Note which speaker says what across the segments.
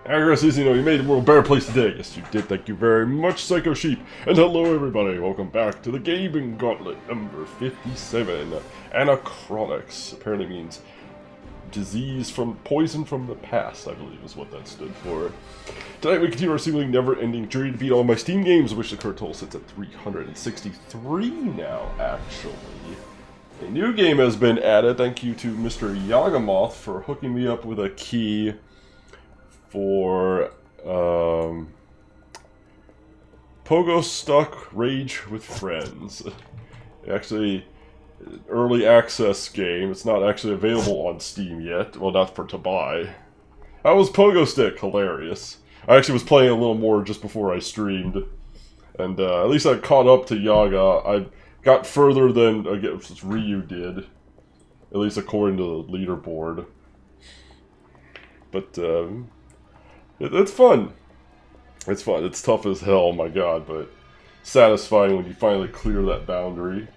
Speaker 1: Aggress, you made the world a better place today. Yes, you did. Thank you very much, Psycho Sheep. And hello, everybody. Welcome back to the Gaben Gauntlet number 57. Anachronox apparently means poison from the past, I believe is what that stood for. Tonight we continue our seemingly never-ending journey to beat all my Steam games, which the current total sits at 363 now, actually. A new game has been added. Thank you to Mr. Yagamoth for hooking me up with a key for Pogo Stuck Rage with Friends. Actually, early access game. It's not actually available on Steam yet. Well, not to buy. How was Pogo Stick? Hilarious. I actually was playing a little more just before I streamed. And at least I caught up to Yaga. I got further than, I guess, Ryu did. At least according to the leaderboard. But, it's fun. It's fun. It's tough as hell, my god, but satisfying when you finally clear that boundary.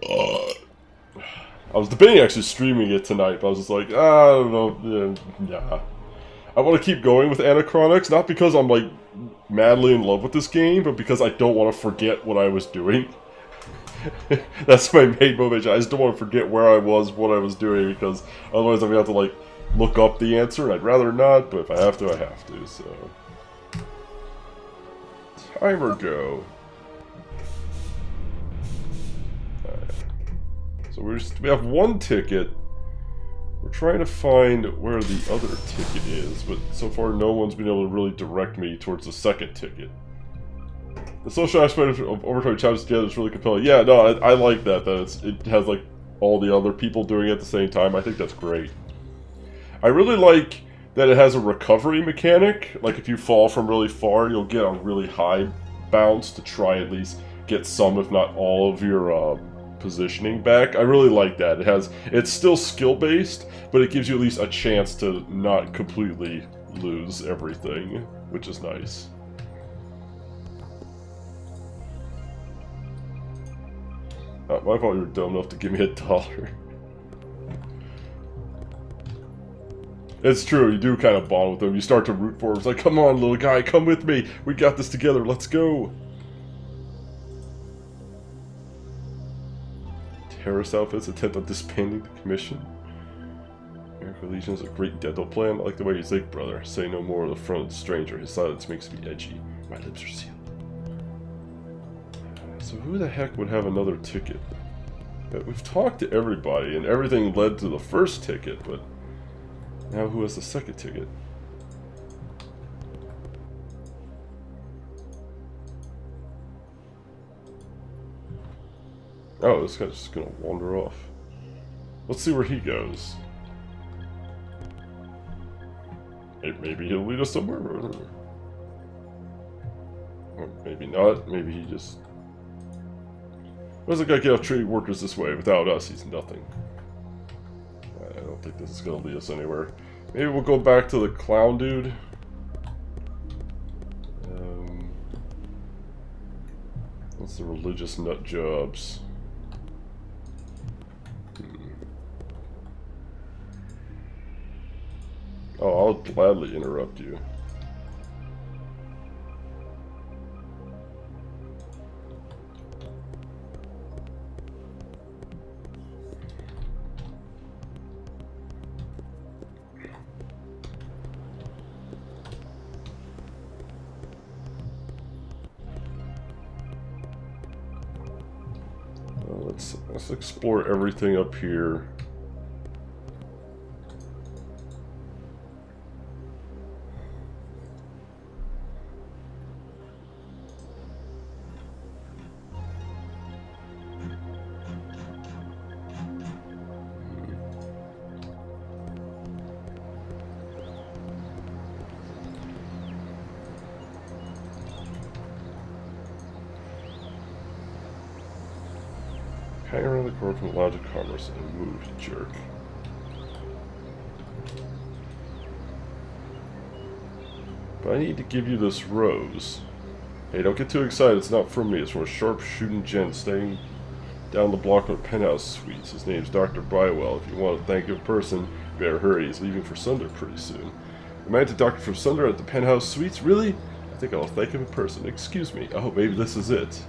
Speaker 1: I was debating actually streaming it tonight, but I was just like, I don't know, yeah. I want to keep going with Anachronox, not because I'm like madly in love with this game, but because I don't want to forget what I was doing. That's my main motivation. I just don't want to forget where I was, what I was doing, because otherwise I'm going to have to like look up the answer, and I'd rather not, but if I have to, I have to, so. Timer go. So we have one ticket. We're trying to find where the other ticket is, but so far no one's been able to really direct me towards the second ticket. The social aspect of overcoming challenges together is really compelling. Yeah, no, I like that it has like all the other people doing it at the same time. I think that's great. I really like that it has a recovery mechanic. Like if you fall from really far, you'll get a really high bounce to try at least get some, if not all, of your positioning back. I really like that. It's still skill-based, but it gives you at least a chance to not completely lose everything, which is nice. I thought you were dumb enough to give me $1. It's true, you do kind of bond with them. You start to root for him. It's like, come on, little guy, come with me. We got this together. Let's go. Terrorist outfits attempt on disbanding the commission. American Legion is a great dental plan. I like the way you think, brother. Say no more of the front of the stranger. His silence makes me edgy. My lips are sealed. So who the heck would have another ticket? We've talked to everybody, and everything led to the first ticket, but now who has the second ticket? Oh, this guy's just gonna wander off. Let's see where he goes. Maybe he'll lead us somewhere. Or maybe not. Maybe he just... Why does the guy get off treating workers this way? Without us, he's nothing. I don't think this is going to lead us anywhere. Maybe we'll go back to the clown dude. What's the religious nut jobs? Oh, I'll gladly interrupt you. Let's explore everything up here. Hang around the corner from the Lounge of Commerce and move, you jerk. But I need to give you this rose. Hey, don't get too excited. It's not from me. It's from a sharp-shooting gent staying down the block from Penthouse Suites. His name's Dr. Bywell. If you want to thank him in person, you better hurry. He's leaving for Sunder pretty soon. Am I the doctor from Sunder at the penthouse suites? Really? I think I'll thank him in person. Excuse me. Oh, maybe this is it.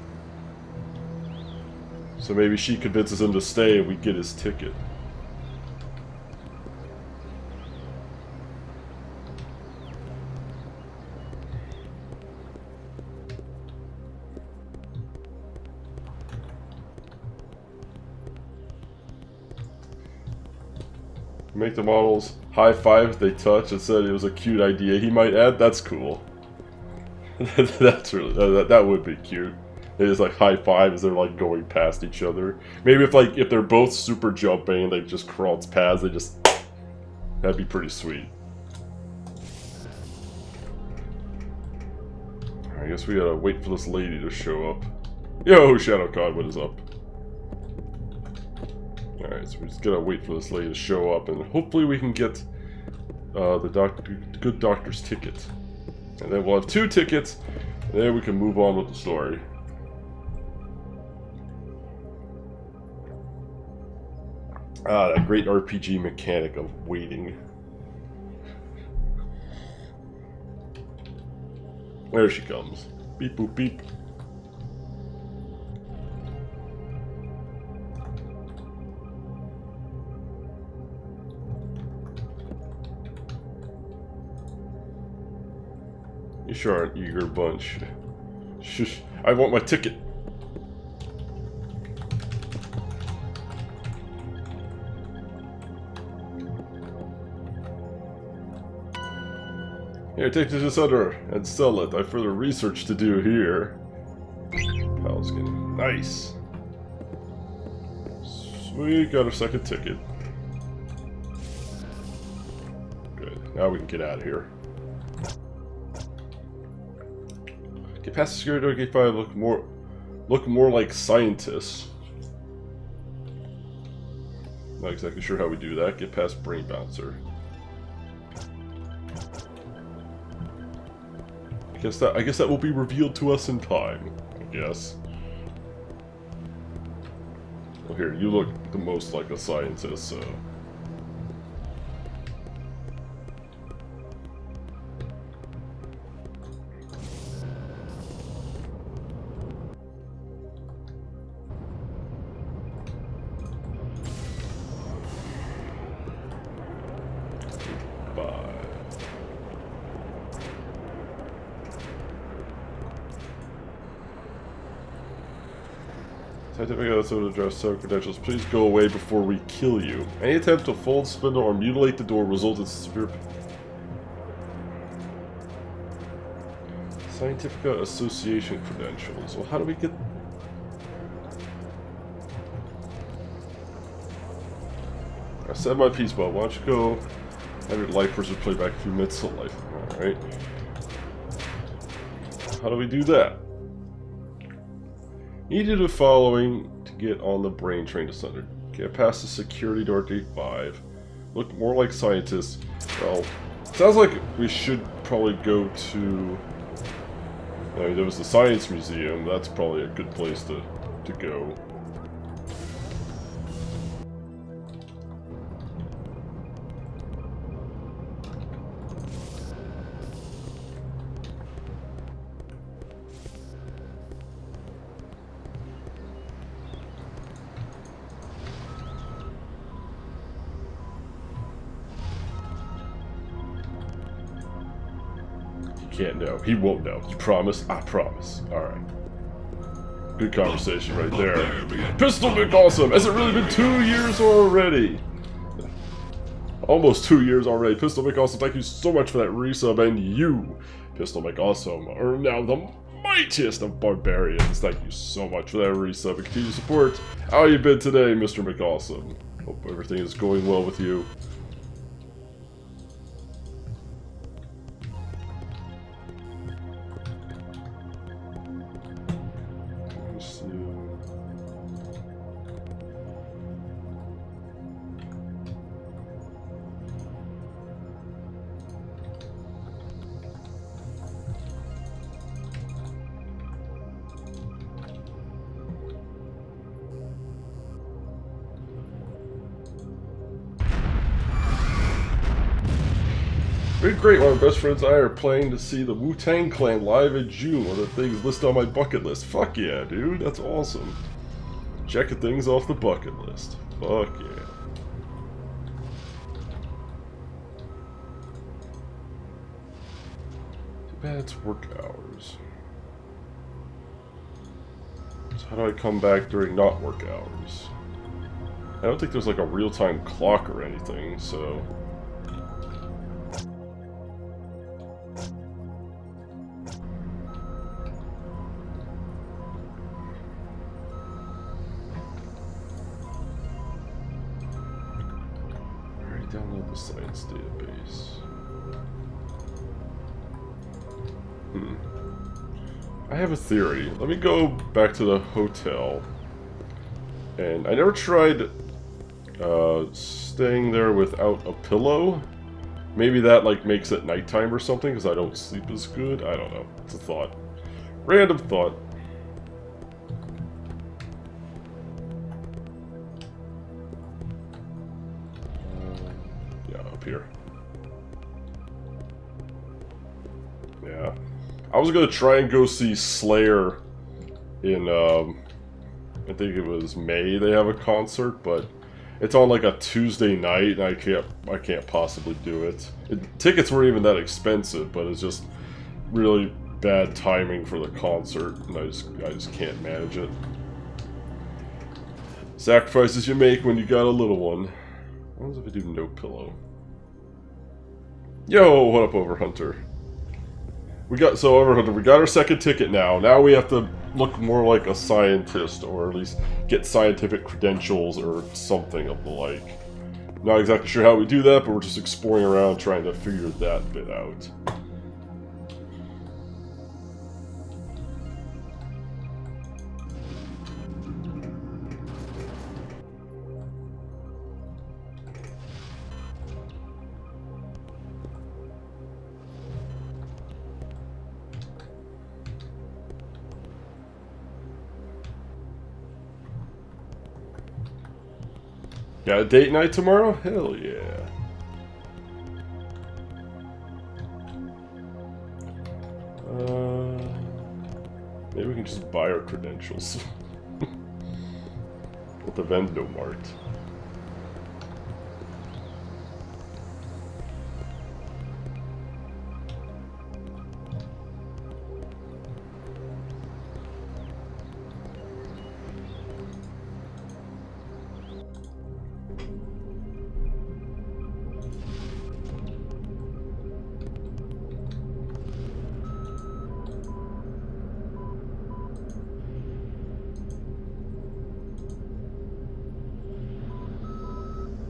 Speaker 1: So maybe she convinces him to stay and we get his ticket. Make the models high five if they touch and said it was a cute idea he might add. That's cool. That's really that would be cute. They just like high five as they're like going past each other. Maybe if they're both super jumping and they just crawls past, they just that'd be pretty sweet. Alright, I guess we gotta wait for this lady to show up. Yo, ShadowCon, what is up? Alright, so we just gotta wait for this lady to show up, and hopefully we can get the good doctor's ticket. And then we'll have 2 tickets, and then we can move on with the story. Ah, that great RPG mechanic of waiting. There she comes. Beep boop beep. You sure are an eager bunch. Shush, I want my ticket. Here, take this to Sunder and sell it. I have further research to do here. Pal skin. Nice. Sweet, got our second ticket. Good. Now we can get out of here. Get past the security door, gate 5, look more like scientists. Not exactly sure how we do that. Get past Brain Bouncer. I guess that will be revealed to us in time, I guess. Well, here, you look the most like a scientist, so... Scientific episode address set credentials. Please go away before we kill you. Any attempt to fold, spindle, or mutilate the door results in severe... Scientific Association credentials. Well, how do we get... I said my piece, Bob. Why don't you go have your life versus play back a few minutes of life. Alright. How do we do that? You do the following to get on the brain train to Sunder. Get past the security door at gate 5. Look more like scientists. Well, sounds like we should probably go to... I mean, there was the Science Museum. That's probably a good place to go. Can't know. He won't know. You promise? I promise. Alright. Good conversation right there. Pistol McAwesome! Has it really been 2 years already? Almost 2 years already. Pistol McAwesome, thank you so much for that resub. And you, Pistol McAwesome, are now the mightiest of barbarians. Thank you so much for that resub and continued support. How you been today, Mr. McAwesome? Hope everything is going well with you. doing great. My best friends and I are planning to see the Wu-Tang Clan live in June. One of the things listed on my bucket list. Fuck yeah, dude. That's awesome. Checking things off the bucket list. Fuck yeah. Too bad it's work hours. So how do I come back during not work hours? I don't think there's like a real-time clock or anything, so... Alright, download the science database. I have a theory. Let me go back to the hotel. And I never tried staying there without a pillow. Maybe that like makes it nighttime or something because I don't sleep as good. I don't know. It's a thought. Random thought. Yeah, up here. Yeah. I was gonna try and go see Slayer in, I think it was May they have a concert, but it's on like a Tuesday night and I can't possibly do it. Tickets weren't even that expensive, but it's just really bad timing for the concert and I just can't manage it. Sacrifices you make when you got a little one. What happens if I do no pillow? Yo, what up, Overhunter? We got our second ticket now. Now we have to look more like a scientist, or at least get scientific credentials or something of the like. Not exactly sure how we do that, but we're just exploring around trying to figure that bit out. Got a date night tomorrow? Hell yeah. Maybe we can just buy our credentials. At the Vendomart.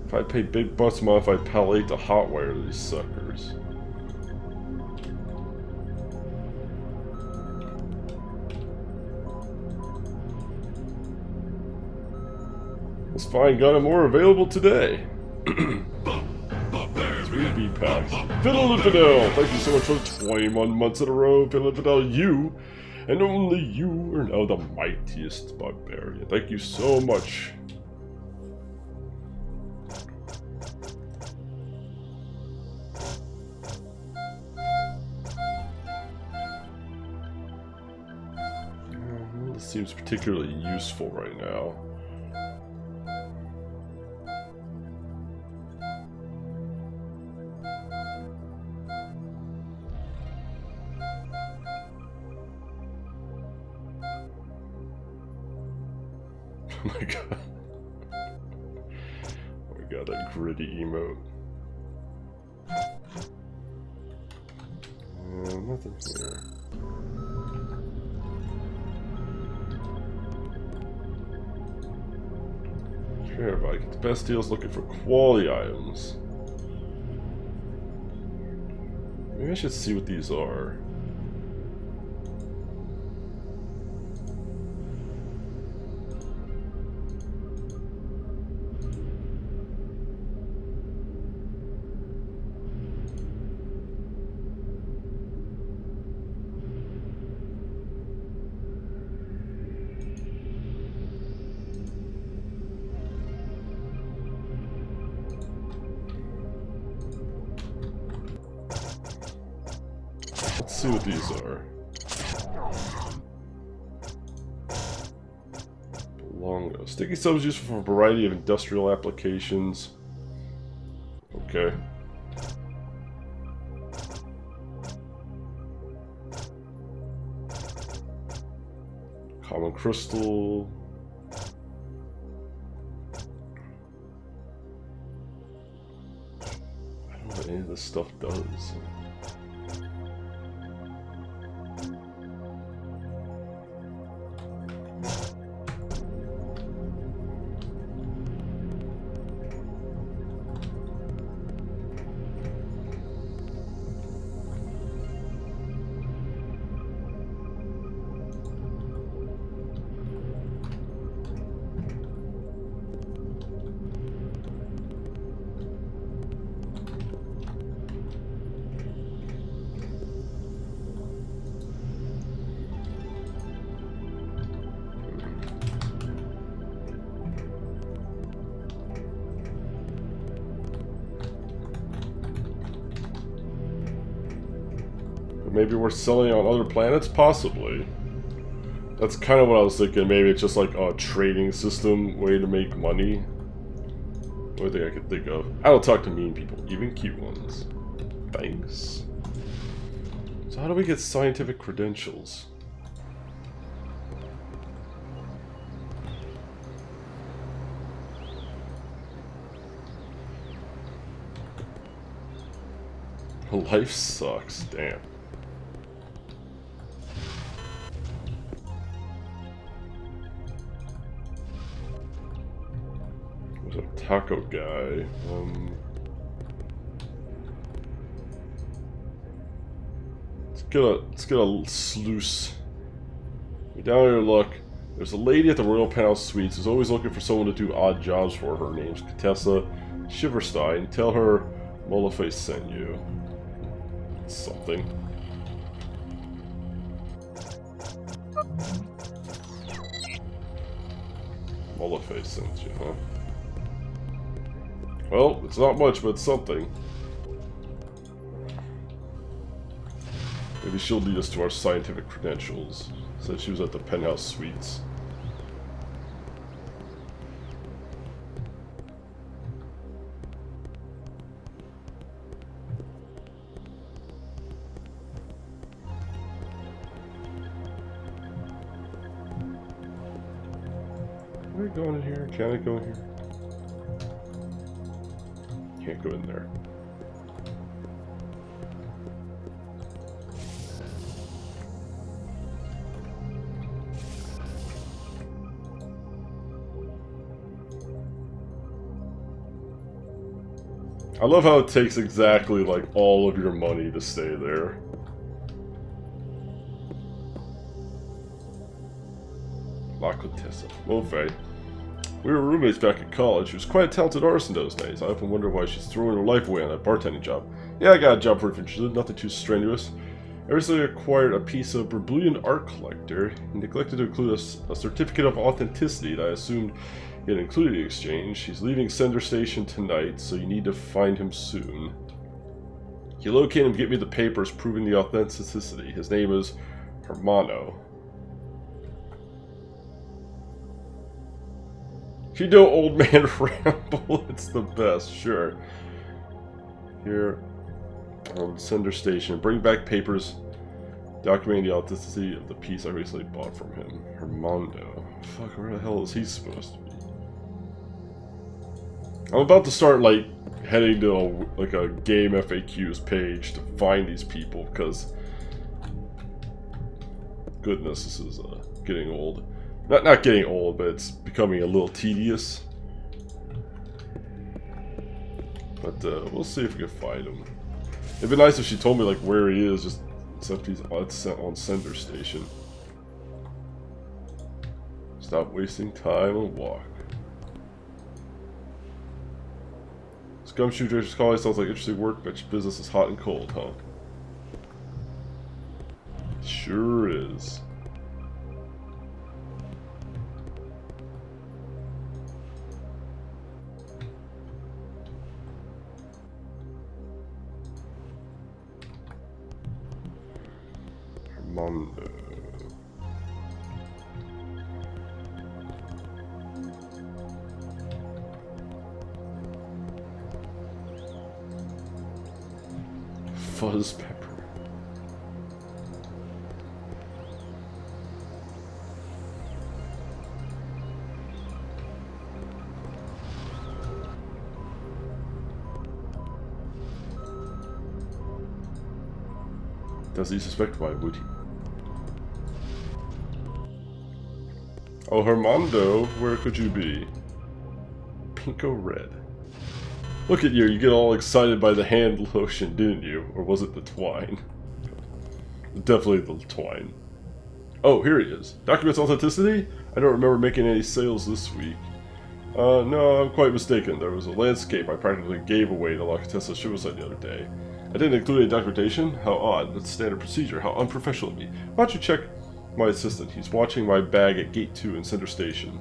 Speaker 1: If I pay big bucks a month, I'd palliate to hotwire these suckers. This fine gun and more available today. Sweet beat packs. Fiddle and Fidel, thank you so much for 21 months in a row. Fiddle and Fidel, you, and only you, are now the mightiest barbarian. Thank you so much. This seems particularly useful right now. Oh my god. Oh my god, that gritty emote. Nothing here. Sure, if I get the best deals looking for quality items. Maybe I should see what these are. Let's see what these are. Longo. Sticky soap is useful for a variety of industrial applications. Okay. Common crystal. I don't know what any of this stuff does. Maybe we're selling on other planets? Possibly. That's kind of what I was thinking. Maybe it's just like a trading system way to make money. What thing I could think of. I don't talk to mean people, even cute ones. Thanks. So how do we get scientific credentials? Life sucks, damn. There's a taco guy. Let's get a sluice. Down here, look. There's a lady at the Royal Penthouse Suites who's always looking for someone to do odd jobs for her. Her name's Contessa Shiverstein. Tell her Molaface sent you. Something. Molaface sent you, huh? Well, it's not much, but it's something. Maybe she'll lead us to our scientific credentials. Said she was at the Penthouse Suites. Are we going in here? Can I go in here? Can't go in there. I love how it takes exactly like all of your money to stay there. La Contessa. Mofay. We were roommates back at college. She was quite a talented artist in those days. I often wonder why she's throwing her life away on that bartending job. Yeah, I got a job for if interested, nothing too strenuous. I recently acquired a piece of Brazilian art collector and neglected to include a certificate of authenticity that I assumed he had included in the exchange. He's leaving Sender Station tonight, so you need to find him soon. You locate him, get me the papers proving the authenticity. His name is Hermano. If you know Old Man Ramble, it's the best, sure. Here, on Sender Station, bring back papers documenting the authenticity of the piece I recently bought from him. Hermano. Fuck, where the hell is he supposed to be? I'm about to start, like, heading to a game FAQs page to find these people, because goodness, this is getting old. Not getting old, but it's becoming a little tedious. But we'll see if we can find him. It'd be nice if she told me like where he is, just except he's on Sender Station. Stop wasting time and walk. This gumshoe draper's calling sounds like interesting work, but your business is hot and cold, huh? Sure is. Armando. Fuzz pepper. Does he suspect? Why would he? Oh, Armando, where could you be? Pinko red. Look at you, you get all excited by the hand lotion, didn't you? Or was it the twine? Definitely the twine. Oh, here he is. Documents authenticity? I don't remember making any sales this week. No, I'm quite mistaken. There was a landscape I practically gave away to La Contessa's suicide the other day. I didn't include any documentation? How odd. That's standard procedure. How unprofessional of me. Why don't you check my assistant? He's watching my bag at Gate 2 in Center Station.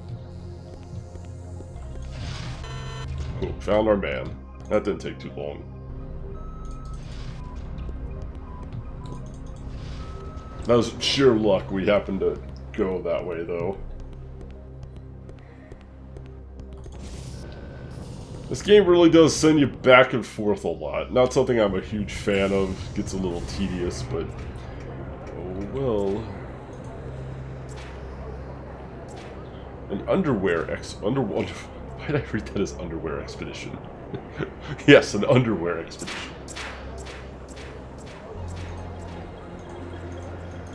Speaker 1: Cool. Found our man. That didn't take too long. That was sheer luck we happened to go that way, though. This game really does send you back and forth a lot. Not something I'm a huge fan of. Gets a little tedious, but... oh well. An underwear why did I read that as underwear expedition? Yes, an underwear expedition.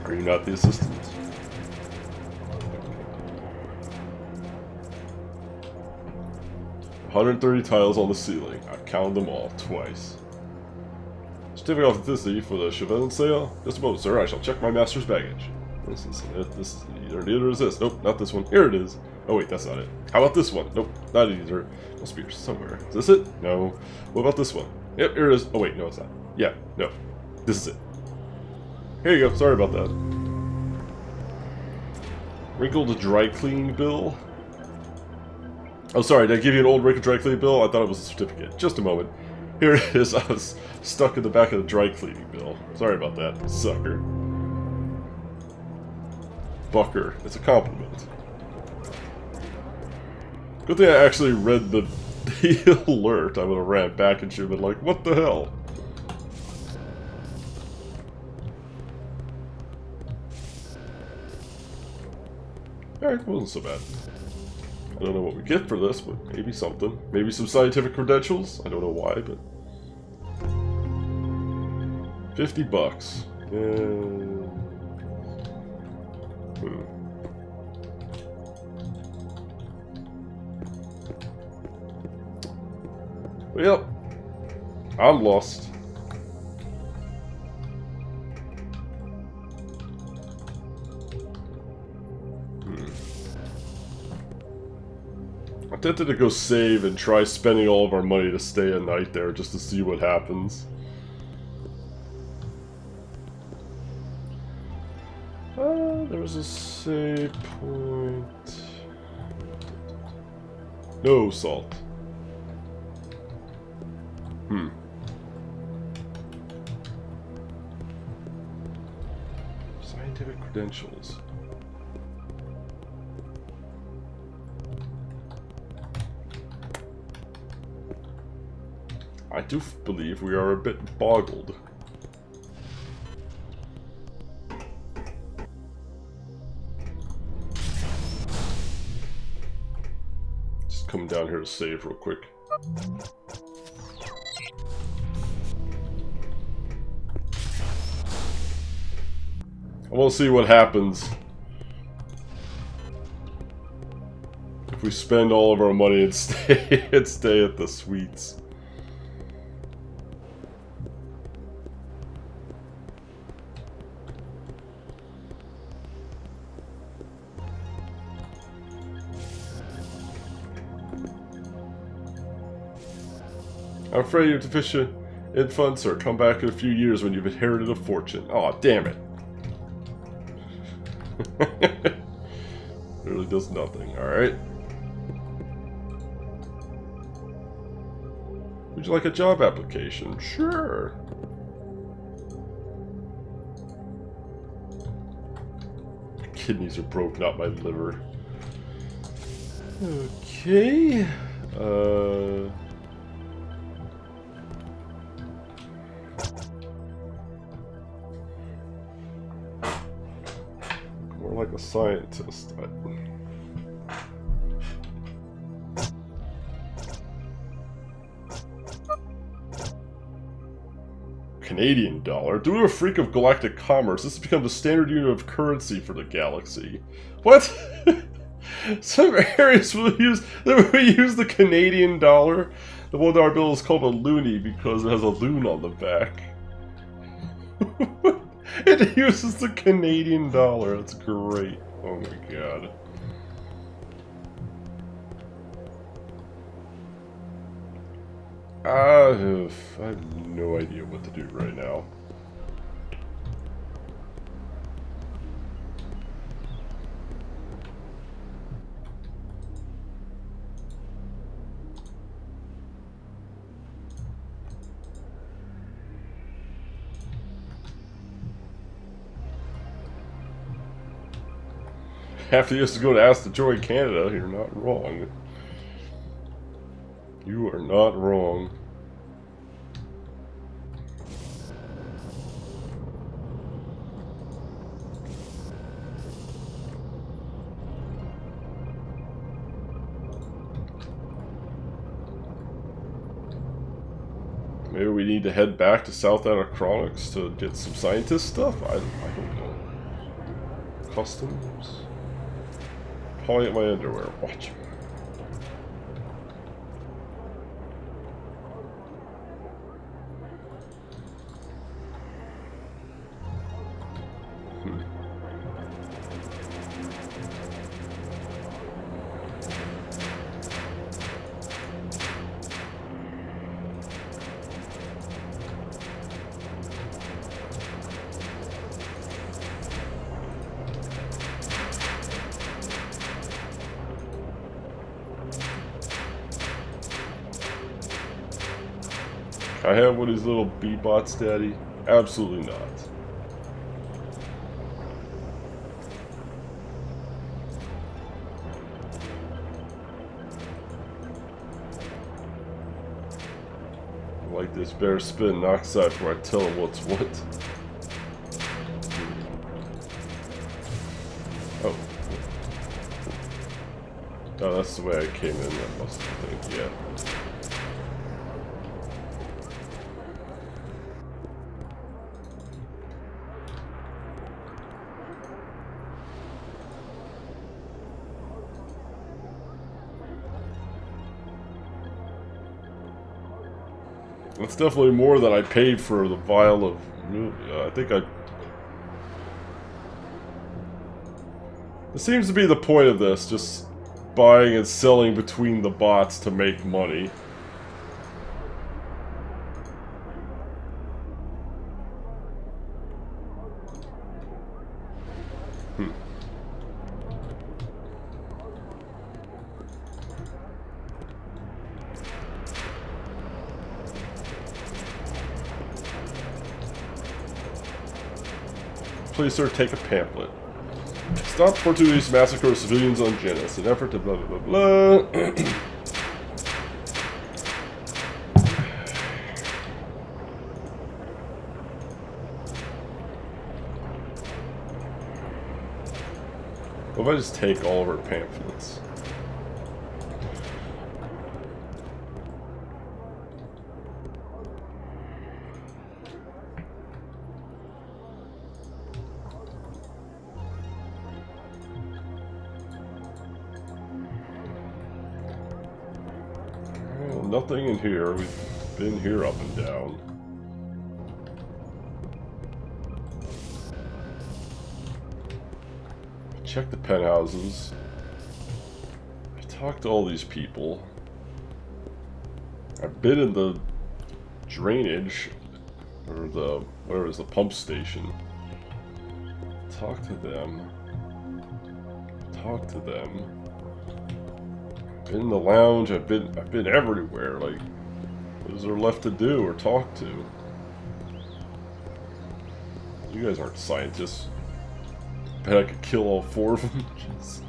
Speaker 1: Are you not the assistant? $130 tiles on the ceiling. I've counted them all, twice. Certificate of authenticity for the Chevelin sale? Just a moment, sir. I shall check my master's baggage. This isn't it. This is neither is this. Nope, not this one. Here it is. Oh wait, that's not it. How about this one? Nope, not either. Must be somewhere. Is this it? No. What about this one? Yep, here it is. Oh wait, no, it's not. Yeah, no. This is it. Here you go. Sorry about that. Wrinkled dry clean bill. Oh, sorry, did I give you an old wrinkled dry cleaning bill? I thought it was a certificate. Just a moment. Here it is. I was stuck in the back of the dry cleaning bill. Sorry about that, sucker. Bucker. It's a compliment. Good thing I actually read the alert. I would have ran back and she would have been like, what the hell? Alright, it wasn't so bad. I don't know what we get for this, but maybe something. Maybe some scientific credentials? I don't know why, but... $50. Well, I'm lost. I'm tempted to go save and try spending all of our money to stay a night there just to see what happens. There was a save point. No salt. Scientific credentials. I do believe we are a bit boggled. Just coming down here to save real quick. I want to see what happens if we spend all of our money and stay at the suites. I'm afraid you're deficient in funds, sir. Come back in a few years when you've inherited a fortune. Aw, damn it. Really does nothing, alright. Would you like a job application? Sure. kidneys are broke, not my liver. Okay. More like a scientist. Canadian dollar. Due to a freak of galactic commerce, this has become the standard unit of currency for the galaxy. What? Some areas will use the Canadian dollar. The $1 bill is called a loonie because it has a loon on the back. It uses the Canadian dollar. That's great. Oh my god. I have no idea what to do right now. After you used to go to Ask the Joy Canada, you're not wrong. You are not wrong. Maybe we need to head back to South Anachronox to get some scientist stuff? I don't know. Customs? Pulling at my underwear. Watch. I have one of these little bee-bots, Daddy? Absolutely not. Like this bear spin knocks out where I tell him what's what. Oh. Oh, that's the way I came in, that must have, yeah. That's definitely more than I paid for the vial of... I think I... It seems to be the point of this, just buying and selling between the bots to make money. Please, sir, take a pamphlet. Stop Fortuity's massacre of civilians on Genis. An effort to blah blah blah blah. What if I just take all of her pamphlets? Nothing in here. We've been here up and down. Check the penthouses. I talked to all these people. I've been in the drainage, or the, where is the pump station. Talk to them. Talk to them. Been in the lounge, I've been everywhere, like, what is there left to do or talk to? You guys aren't scientists. bet I could kill all 4 of them. Jeez.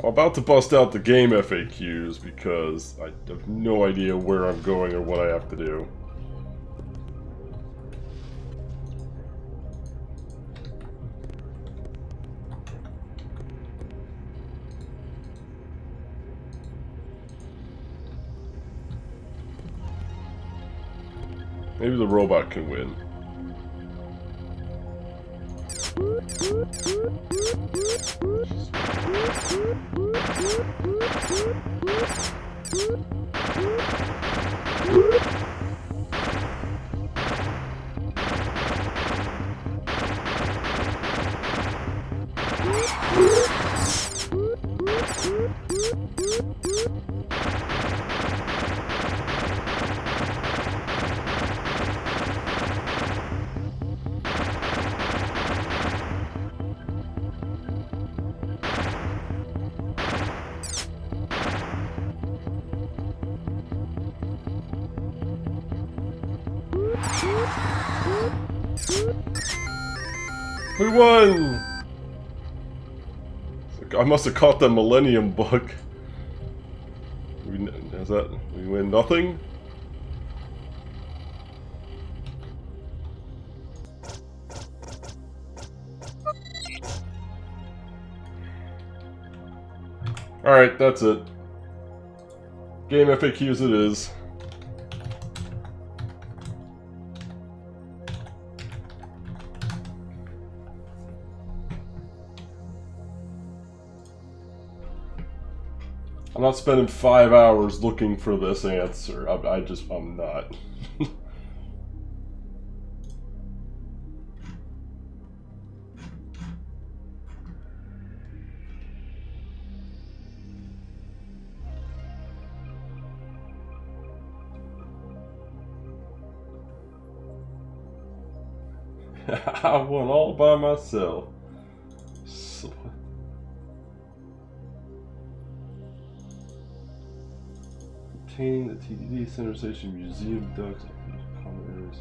Speaker 1: I'm about to bust out the game FAQs because I have no idea where I'm going or what I have to do. Maybe the robot can win. We won! I must have caught the Millennium Bug. We win nothing? Alright, that's it. Game FAQs it is. I'm not spending 5 hours looking for this answer. I'm not. I won all by myself. Obtaining the TDD Center Station Museum Ducks common areas.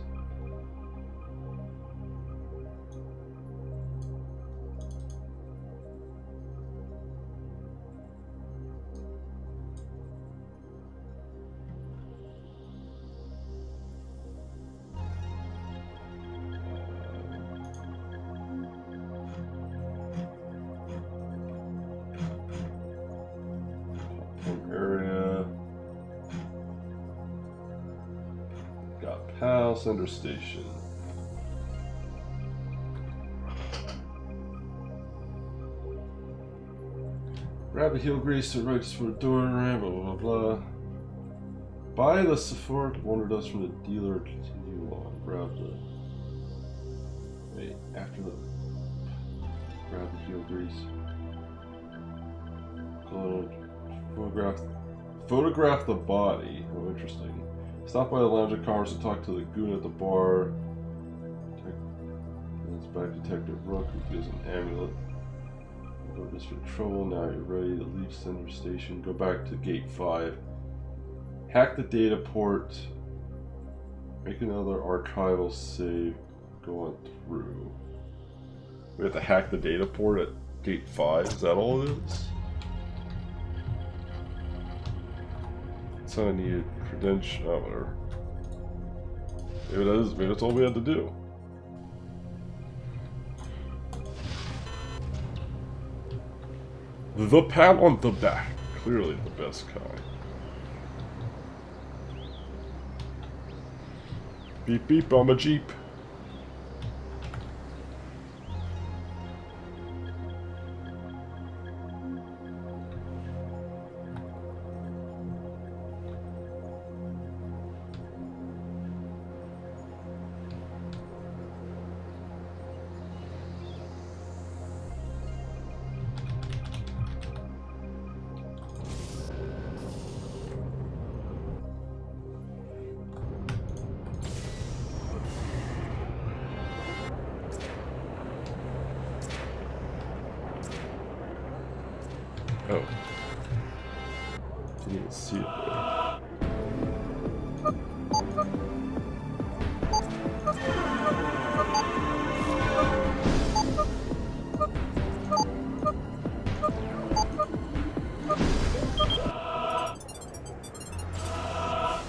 Speaker 1: Area. Got PAL Center Station. Grab the heel grease to right for the door and ramp, blah blah blah. Buy the Sephora Wonder Dust from the dealer, continue on. Grab the. Wait, after the. Grab the heel grease. Photograph the body. Oh, interesting. Stop by the lounge of cars to talk to the goon at the bar. That's back Detective Rook, who gives an amulet. Go this for trouble. Now you're ready to leave Center Station. Go back to Gate 5. Hack the data port. Make another archival save. Go on through. We have to hack the data port at Gate 5. Is that all it is? I needed credential. Oh, whatever. Maybe that's all we had to do. The pat on the back. Clearly the best kind. Beep beep, I'm a Jeep. Oh. Didn't even see it there.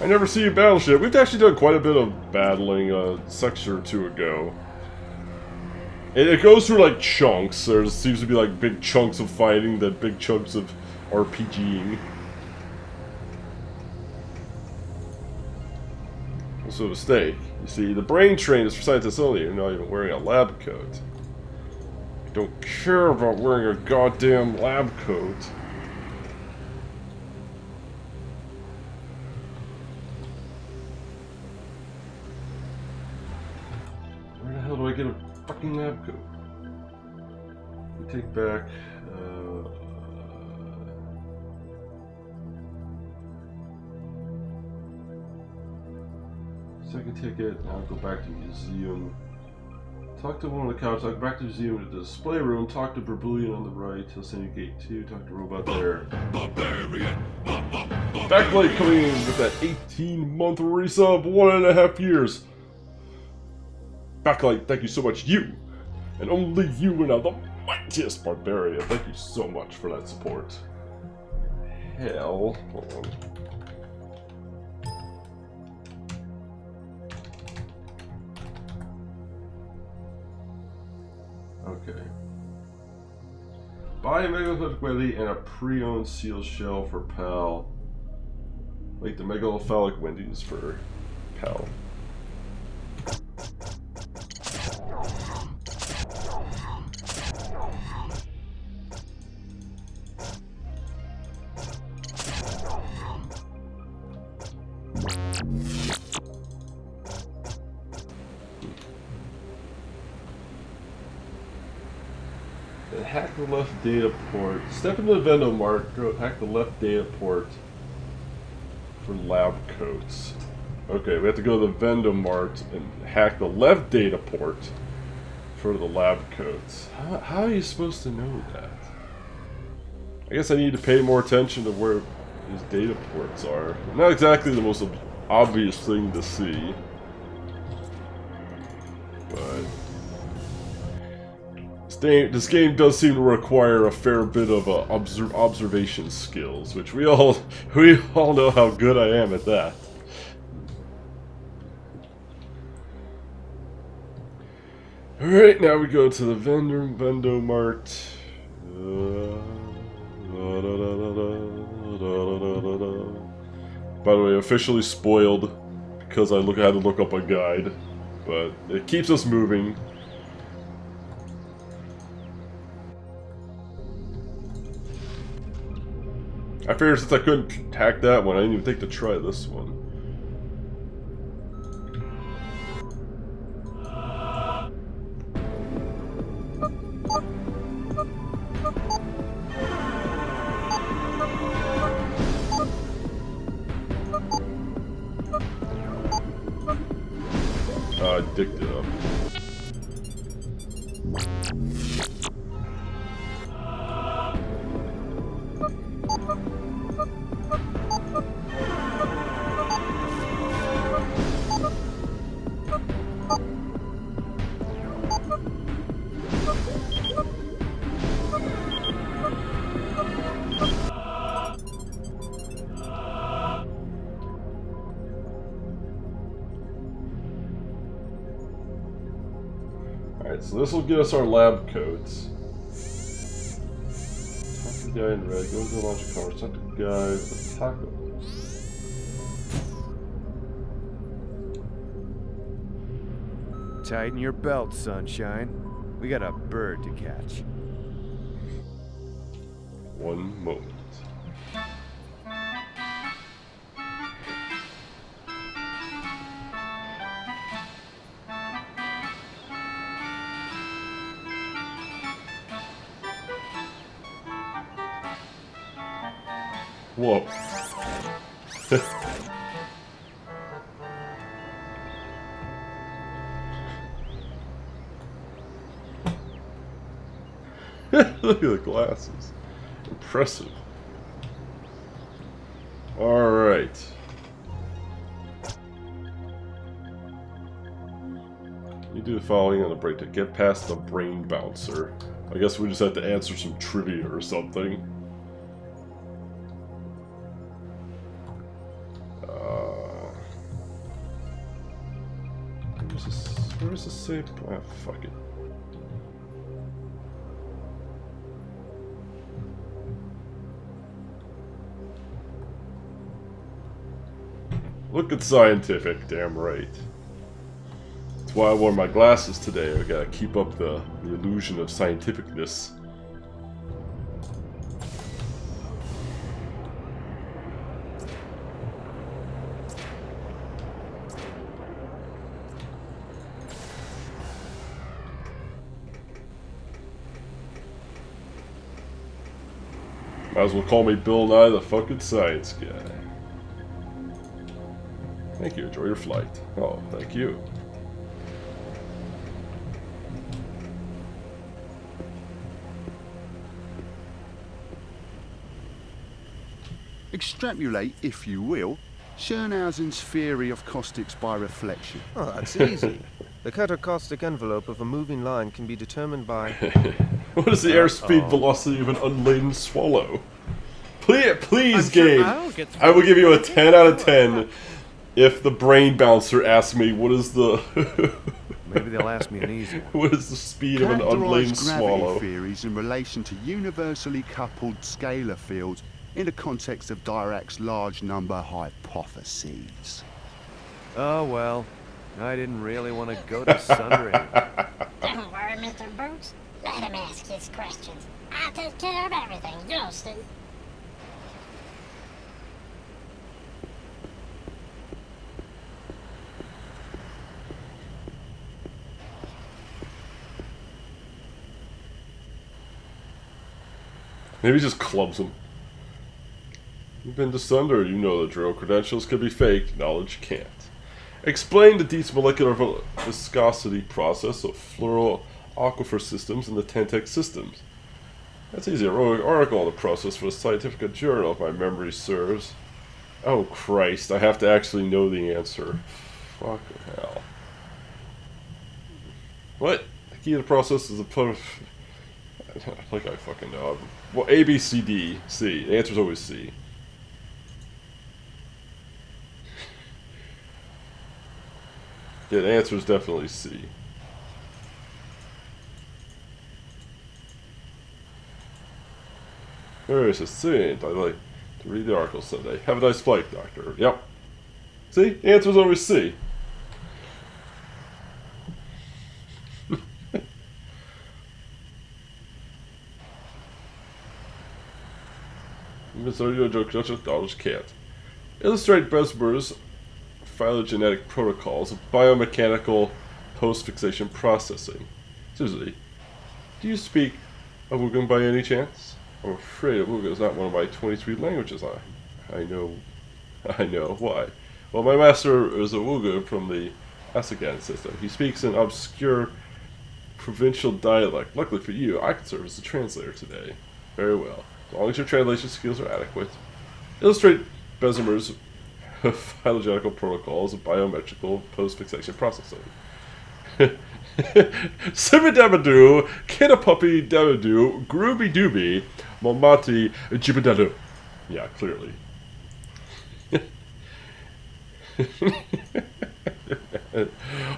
Speaker 1: I never see a battleship. We've actually done quite a bit of battling a section or two ago. It goes through like chunks. There seems to be like big chunks of fighting, then big chunks of RPGing. Also a mistake. You see, the brain train is for scientists only. You're not even wearing a lab coat. I don't care about wearing a goddamn lab coat. Where the hell do I get a fucking lab coat? We take back. Second ticket. Now go back to museum. Talk to one of the cops. Talk back to the museum to the display room. Talk to Barbullion on the right. He'll send you gate 2. Talk to Robot there. Backlight coming in with that 18-month resub. 1.5 years. Backlight, thank you so much. You. And only you are now the mightiest barbarian. Thank you so much for that support. Hell. Hold on. Okay. Buy a megalithic Wendy and a pre-owned seal shell for Pal. Like the megalophilic Wendy's for Pal. Hack the left data port. Step into the Vendo Mart. Go hack the left data port for lab coats. Okay, we have to go to the Vendo Mart and hack the left data port for the lab coats. How are you supposed to know that? I guess I need to pay more attention to where these data ports are. Not exactly the most obvious thing to see, but this game does seem to require a fair bit of observation skills, which we all know how good I am at that. All right, now we go to the Vendo Mart. By the way, officially spoiled because I had to look up a guide, but it keeps us moving. I figured since I couldn't hack that one, I didn't even think to try this one. Dicked it up. Alright, so this will get us our lab coats. Talk to the guy in red, go into the launch car, talk to the guy with the taco.
Speaker 2: Tighten your belt, sunshine. We got a bird to catch.
Speaker 1: One moment. Whoa. Look at the glasses. impressive. Alright. You do the following on the break to get past the brain bouncer. I guess we just have to answer some trivia or something. Where's the save? Ah, fuck it. Look at scientific, damn right. That's why I wore my glasses today. I gotta keep up the illusion of scientificness. Might as well call me Bill Nye the fucking science guy. Thank you, enjoy your flight. Oh, thank you.
Speaker 3: Extrapolate, if you will, Schönhausen's theory of caustics by reflection.
Speaker 4: Oh, that's easy. The catacaustic envelope of a moving line can be determined by...
Speaker 1: What is the airspeed velocity of an unladen swallow? Please, Gabe. I will give you a 10 out of 10 if the brain bouncer asks me what is the...
Speaker 4: Maybe they'll ask me an easy one.
Speaker 1: What is the speed of an unladen swallow?
Speaker 3: Theories in relation to universally coupled scalar fields in the context of Dirac's large number hypotheses.
Speaker 4: Oh, well. I didn't really want to go to sundering.
Speaker 5: Don't worry, Mr. Boots. Let him ask his questions. I'll take care of everything, you'll see.
Speaker 1: Maybe just clubs him. You've been to Sunder, you know the drill. Credentials could be faked, knowledge can't. Explain the deep molecular viscosity process of fluoro aquifer systems and the Tentec systems. That's easy. I wrote an article on the process for the Scientific Journal, if my memory serves. Oh Christ, I have to actually know the answer. Fuck hell. What? The key to the process is a like I fucking know. Well, A, B, C, D, C. The answer's always C. Yeah, the answer is definitely C. Very succinct. I like to read the article someday. Have a nice flight, Doctor. Yep. See? The answer's always C. Knowledge can't. Illustrate Besmer's phylogenetic protocols of biomechanical post-fixation processing. Susie, do you speak Awugan by any chance? I'm afraid Awugan is not one of my 23 languages. I know. Why? Well, my master is Awuga from the Asagan system. He speaks an obscure provincial dialect. Luckily for you, I can serve as a translator today. Very well. As long as your translation skills are adequate. Illustrate Besmer's phylogenical protocols of biometrical post-fixation processing. Sibidabadoo, Kinapuppy Dabadoo, Grooby Dooby, Momati Jibidadu. Yeah, clearly.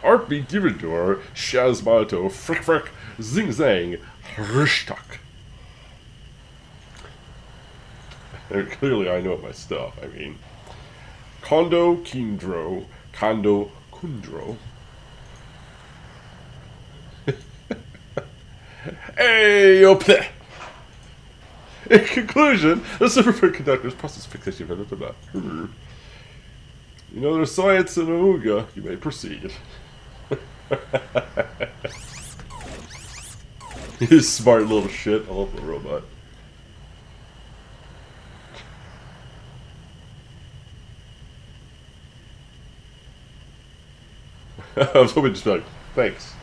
Speaker 1: Artby Dibidor, Shazmato, Frick Frick, Zing Zang, Rishtak. Clearly I know my stuff, I mean. Kondo Kindro, Kondo Kundro. Hey, yo, pleh! In conclusion, the superconductor's process fixation. Blah, blah, blah. You know there's science in Awuga. You may proceed. He's smart little shit. I love the robot. I was hoping to just be like, thanks.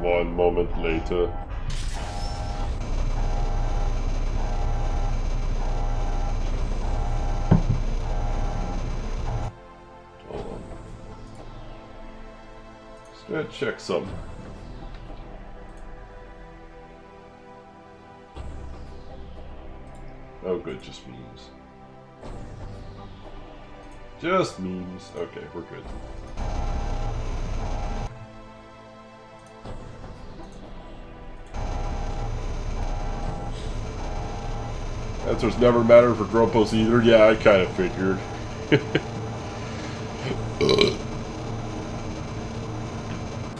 Speaker 1: One moment later. Hold on. Just gonna check something. Oh good, just memes. Just memes. Okay, we're good. Answers never matter for Grumpos either. Yeah, I kind of figured.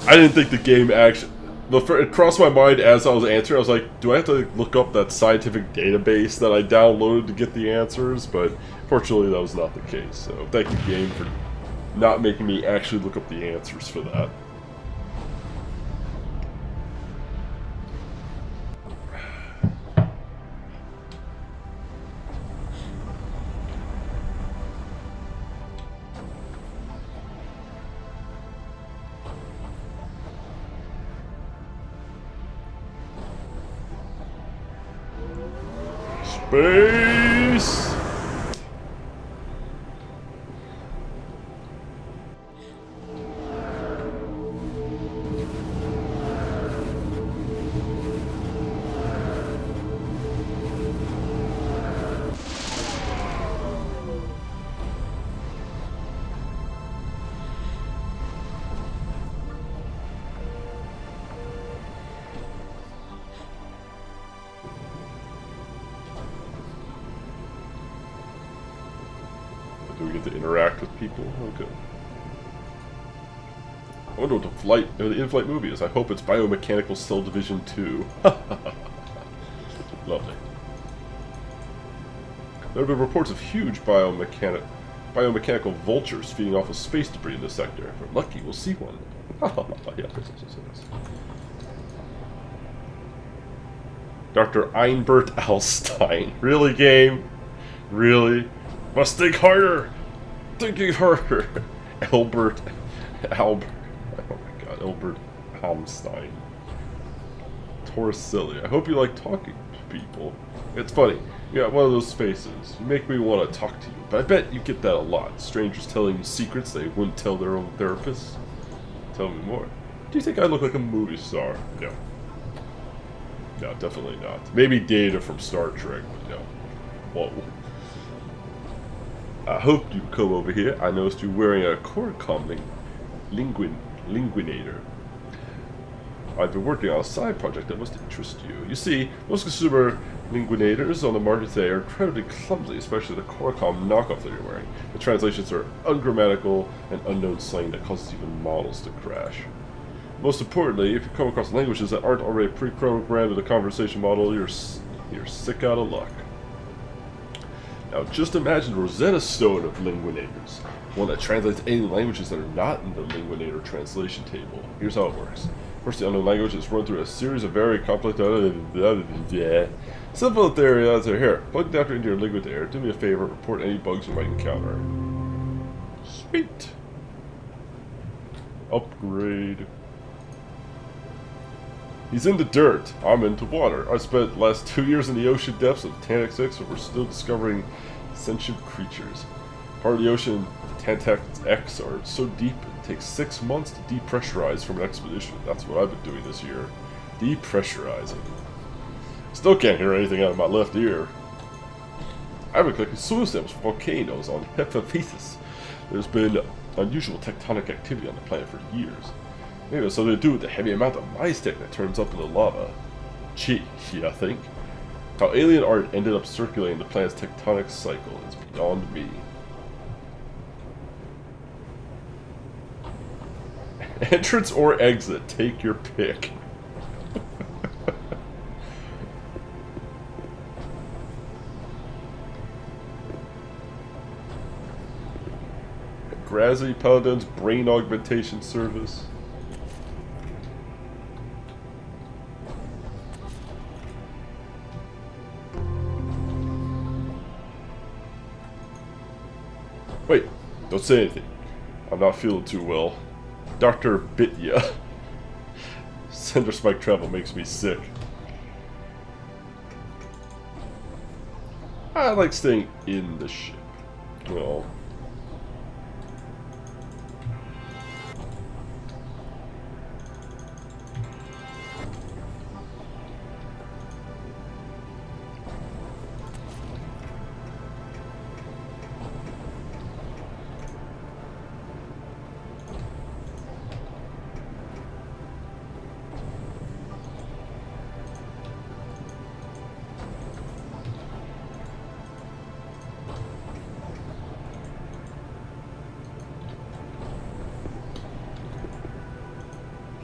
Speaker 1: I didn't think the game actually... It crossed my mind as I was answering. I was like, do I have to look up that scientific database that I downloaded to get the answers? But fortunately, that was not the case. So thank you, game, for not making me actually look up the answers for that. Space! Do we get to interact with people? Okay. I wonder what the in-flight movie is. I hope it's Biomechanical Cell Division 2. Lovely. There have been reports of huge biomechanical vultures feeding off of space debris in this sector. If we're lucky, we'll see one. Yes. Dr. Einbert Alstein. Really, game? Really? Must think harder! Thinking harder! Albert. Oh my god, Albert Hamstein. Torsilli. I hope you like talking to people. It's funny. You got one of those faces. You make me want to talk to you. But I bet you get that a lot. Strangers telling you secrets they wouldn't tell their own therapists. Tell me more. Do you think I look like a movie star? No. No, definitely not. Maybe Data from Star Trek, but no. Whoa. I hope you come over here. I noticed you wearing a Coricom linguinator. I've been working on a side project that must interest you. You see, most consumer linguinators on the market today are incredibly clumsy, especially the Coricom knockoff that you're wearing. The translations are ungrammatical and unknown slang that causes even models to crash. Most importantly, if you come across languages that aren't already pre-programmed with a conversation model, you're sick out of luck. Now just imagine the Rosetta Stone of linguinators, one that translates any languages that are not in the linguinator translation table. Here's how it works. First, the unknown language is run through a series of very complex simple theories are here. Plug the doctor into your linguinator. Do me a favor, report any bugs you might encounter. Sweet. Upgrade. He's in the dirt. I'm into water. I spent the last 2 years in the ocean depths of Tantax 6, and we're still discovering sentient creatures. Part of the ocean, Tantax X, are so deep it takes 6 months to depressurize from an expedition. That's what I've been doing this year. Depressurizing. Still can't hear anything out of my left ear. I've been collecting soil samples from volcanoes on Hephaestus. There's been unusual tectonic activity on the planet for years. Maybe it's something to do with the heavy amount of mystick that turns up in the lava. Gee, I think. How alien art ended up circulating the planet's tectonic cycle is beyond me. Entrance or exit, take your pick. Gravity Paladin's brain augmentation service. Wait, don't say anything. I'm not feeling too well. Dr. Bitya. Sender spike travel makes me sick. I like staying in the ship. Well...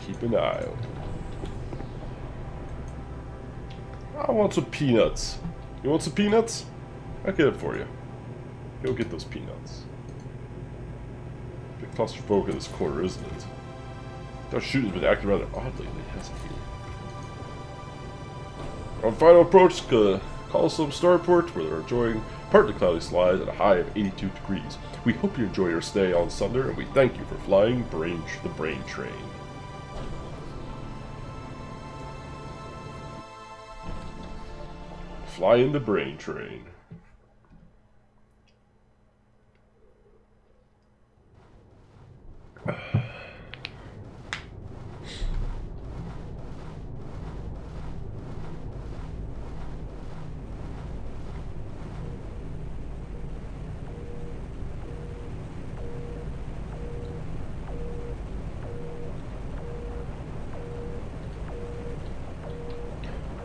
Speaker 1: keep an eye open. I want some peanuts. You want some peanuts? I'll get it for you. Go get those peanuts. A bit claustrophobic in this corner, isn't it? That shooting's been acting rather oddly lately, hasn't he? On final approach to Coliseum Starport, where they're enjoying partly cloudy skies at a high of 82 degrees. We hope you enjoy your stay on Sunder, and we thank you for flying the Brain Train. Flying the Brain Train.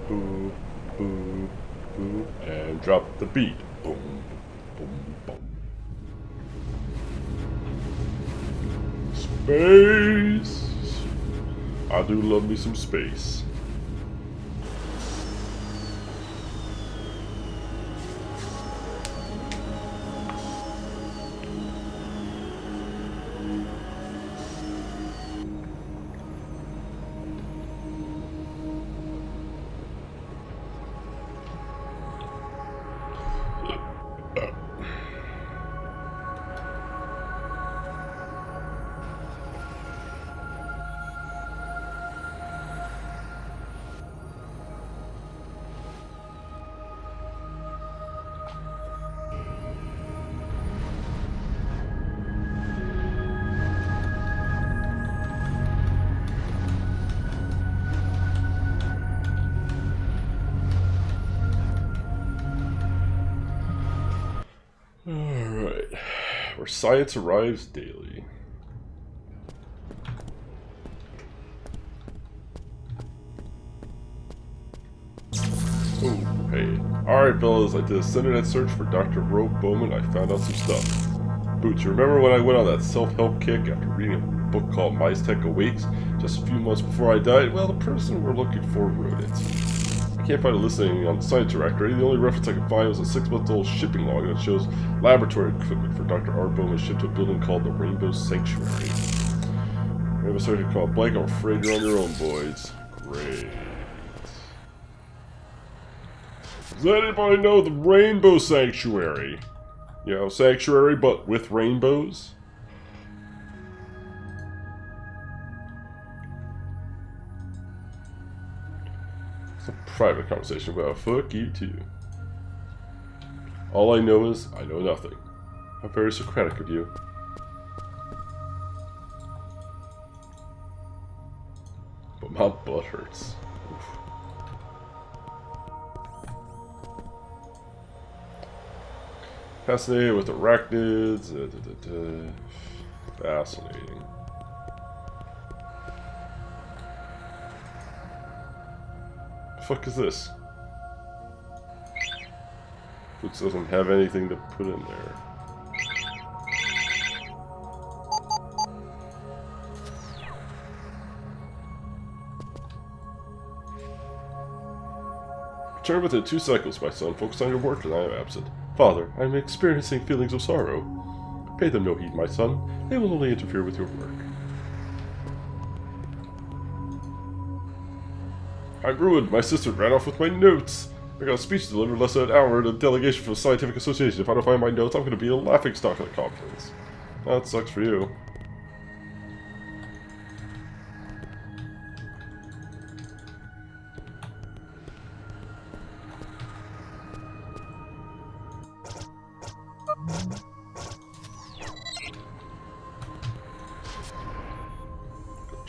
Speaker 1: Boo, boo, boo, and drop the beat. Boom, boom, boom. Space! I do love me some space. Alright, where science arrives daily. Oh, hey. Alright, fellas, I did a internet search for Dr. Rogue Bowman. I found out some stuff. Boots, you remember when I went on that self-help kick after reading a book called Tech Awakes just a few months before I died? Well, the person we're looking for wrote it. I can't find it listing on the science directory. The only reference I could find was a 6-month-old shipping log that shows laboratory equipment for Dr. R. Bowman shipped to a building called the Rainbow Sanctuary. Rainbow Sanctuary called blank. I'm afraid you're on your own, boys. Great. Does anybody know the Rainbow Sanctuary? You know, sanctuary, but with rainbows? It's a private conversation, but fuck you too. All I know is, I know nothing. How very Socratic of you. But my butt hurts. Oof. Fascinated with arachnids. Fascinating. The fuck is this? Boots doesn't have anything to put in there. Return within 2 cycles, my son. Focus on your work as I am absent. Father, I am experiencing feelings of sorrow. Pay them no heed, my son. They will only interfere with your work. I'm ruined. My sister ran off with my notes. I got a speech to deliver in less than an hour at a delegation from the Scientific Association. If I don't find my notes, I'm going to be a laughingstock at the conference. That sucks for you.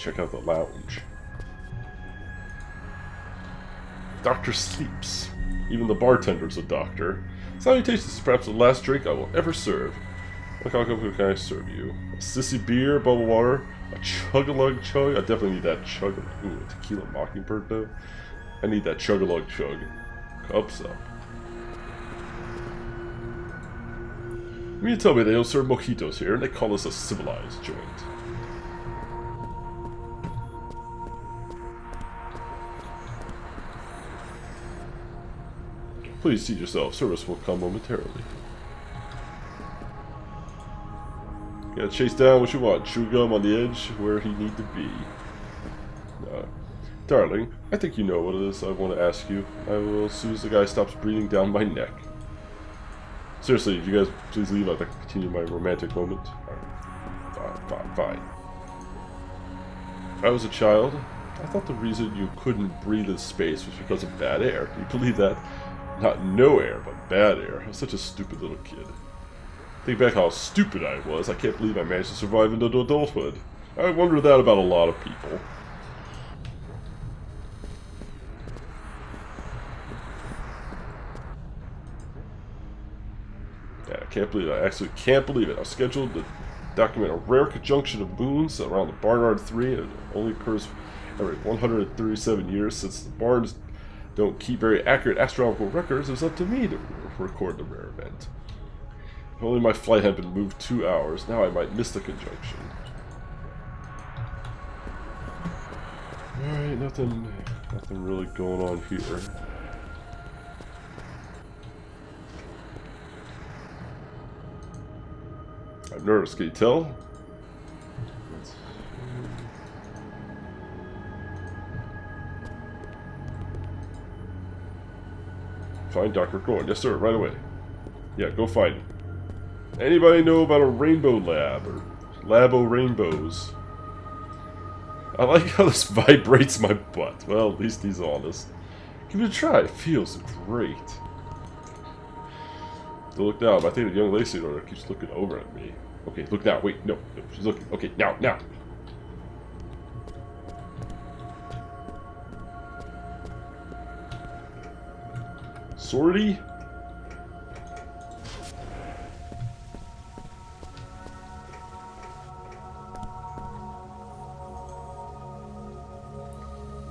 Speaker 1: check out the lounge. Doctor sleeps. Even the bartender's a doctor. Salutations is perhaps the last drink I will ever serve. What can I serve you? A sissy beer, bubble water, a chug-a-lug chug. I definitely need that chug. Ooh, a tequila mockingbird though. I need that chug-a-lug chug. Cups up. You mean to tell me they don't serve mojitos here, and they call this a civilized joint? Please seat yourself. Service will come momentarily. Gotta chase down what you want. Chew gum on the edge where he need to be. Darling, I think you know what it is I want to ask you. I will as soon as the guy stops breathing down my neck. Seriously, if you guys please leave, I'd like to continue my romantic moment. Alright. Fine. When I was a child, I thought the reason you couldn't breathe in space was because of bad air. Can you believe that? Not no air, but bad air. I was such a stupid little kid. Think back how stupid I was. I can't believe I managed to survive into adulthood. I wonder that about a lot of people. Yeah, I can't believe it. I actually can't believe it. I was scheduled to document a rare conjunction of moons around the Barnard 3, and it only occurs every 137 years. Since the Barns don't keep very accurate astronomical records, it was up to me to record the rare event. If only my flight had been moved 2 hours, now I might miss the conjunction. Alright, nothing really going on here. I'm nervous, can you tell? Find Dr. Cohen. Yes, sir, right away. Yeah, go find him. Anybody know about a rainbow lab or labo rainbows? I like how this vibrates my butt. Well, at least he's honest. Give it a try. It feels great. Don't look now, but I think the young Lacey daughter keeps looking over at me. Okay, look now. Wait, no. She's looking. Okay, now. Sortie?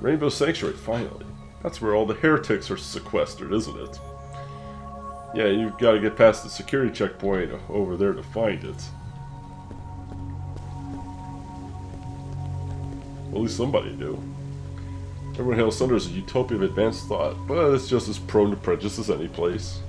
Speaker 1: Rainbow Sanctuary, finally. That's where all the heretics are sequestered, isn't it? Yeah, you've got to get past the security checkpoint over there to find it. Well, at least somebody do. Everyone hails Thunder as a utopia of advanced thought, but it's just as prone to prejudice as any place.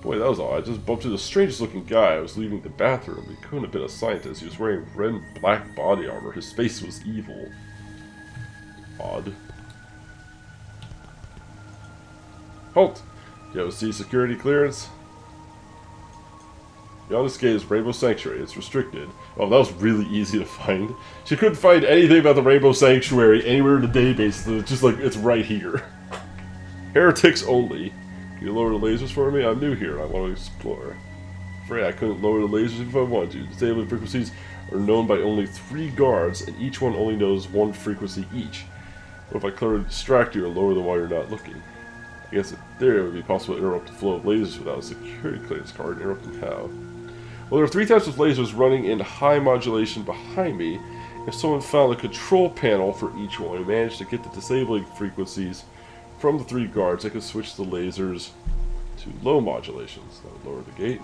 Speaker 1: Boy, that was odd. I just bumped into the strangest looking guy. I was leaving the bathroom. He couldn't have been a scientist. He was wearing red and black body armor. His face was evil. Odd. Halt! Do you have a security clearance? Beyond this gate is Rainbow Sanctuary. It's restricted. Oh, that was really easy to find. She couldn't find anything about the Rainbow Sanctuary anywhere in the database. It's just like, it's right here. Heretics only. Can you lower the lasers for me? I'm new here and I want to explore. Afraid I couldn't lower the lasers if I wanted to. Disabling frequencies are known by only 3 guards, and each one only knows 1 frequency each. What if I clearly distract you and lower them while you're not looking? I guess in theory it would be possible to interrupt the flow of lasers without a security clearance card. Interrupting how? Well, there are 3 types of lasers running in high modulation behind me. If someone found a control panel for each one and managed to get the disabling frequencies from the 3 guards, they could switch the lasers to low modulations. That would lower the gate.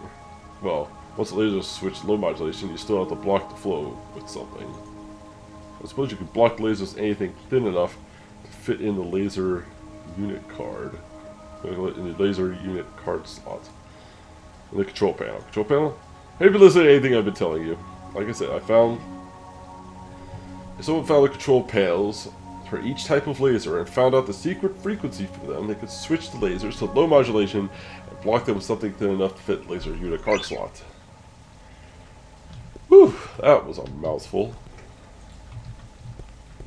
Speaker 1: Well, once the lasers switch to low modulation, you still have to block the flow with something. I suppose you could block lasers with anything thin enough to fit in the laser unit card. In the laser unit card slot. In the control panel. Control panel? Have you been listening to anything I've been telling you? Like I said, if someone found the control panels for each type of laser and found out the secret frequency for them, they could switch the lasers to low modulation and block them with something thin enough to fit the laser unit card slot. Whew, that was a mouthful.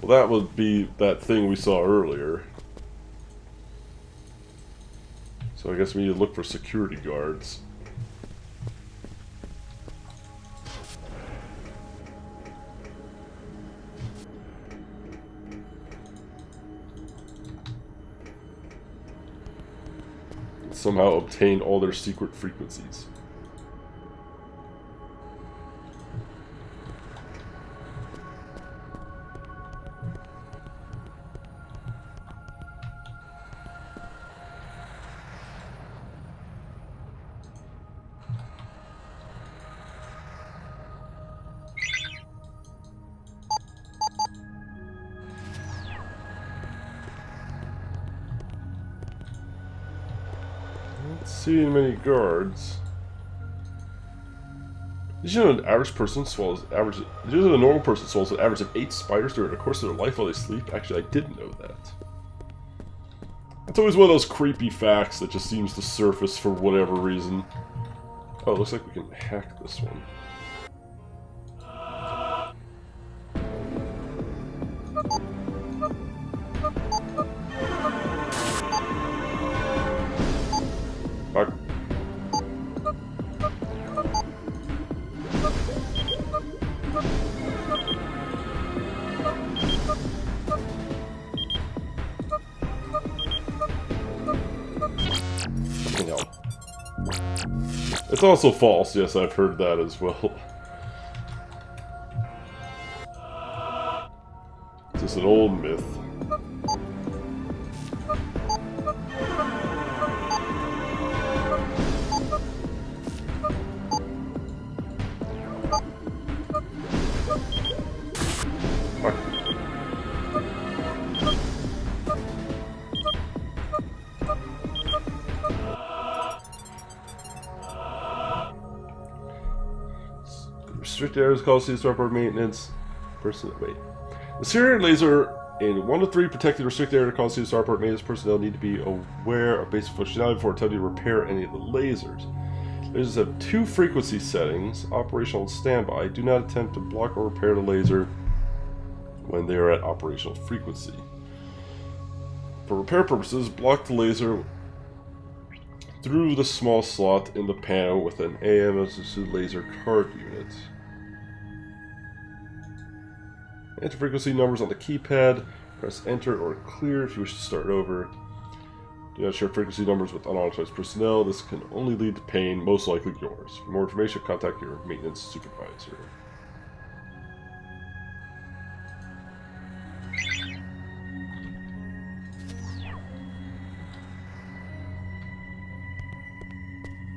Speaker 1: Well, that would be that thing we saw earlier. So I guess we need to look for security guards. somehow obtain all their secret frequencies. Seeing many guards. Did you know an average person swallows average? Did you know a normal person swallows an average of 8 spiders during the course of their life while they sleep? Actually, I didn't know that. It's always one of those creepy facts that just seems to surface for whatever reason. Oh, it looks like we can hack this one. Fuck. No. It's also false, yes, I've heard that as well. It's just an old myth. Fuck. Restricted areas called starport maintenance. Wait. The Syrian laser in 1 to 3 protected restricted area called starport maintenance personnel need to be aware of basic functionality before attempting to repair any of the lasers. Lasers have 2 frequency settings, operational and standby. Do not attempt to block or repair the laser when they are at operational frequency. For repair purposes, block the laser through the small slot in the panel with an AMS laser card unit. Enter frequency numbers on the keypad. Press enter or clear if you wish to start over. Do not share frequency numbers with unauthorized personnel. This can only lead to pain, most likely yours. For more information, contact your maintenance supervisor.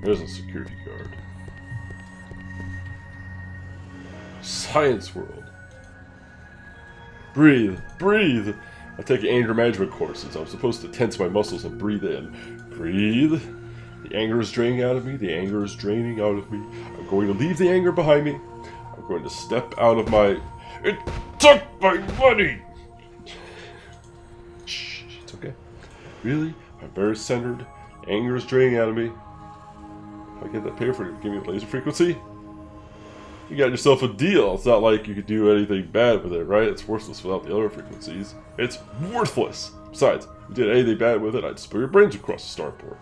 Speaker 1: There's a security guard. Science world. Breathe, breathe. I take anger management courses. I'm supposed to tense my muscles and breathe in. Breathe. The anger is draining out of me. The anger is draining out of me. I'm going to leave the anger behind me. I'm going to step out of my... It took my money! Shh, it's okay. Really? I'm very centered. Anger is draining out of me. If I get that paper for you, give me a laser frequency? You got yourself a deal. It's not like you could do anything bad with it, right? It's worthless without the other frequencies. It's worthless! Besides, if you did anything bad with it, I'd spill your brains across the starport.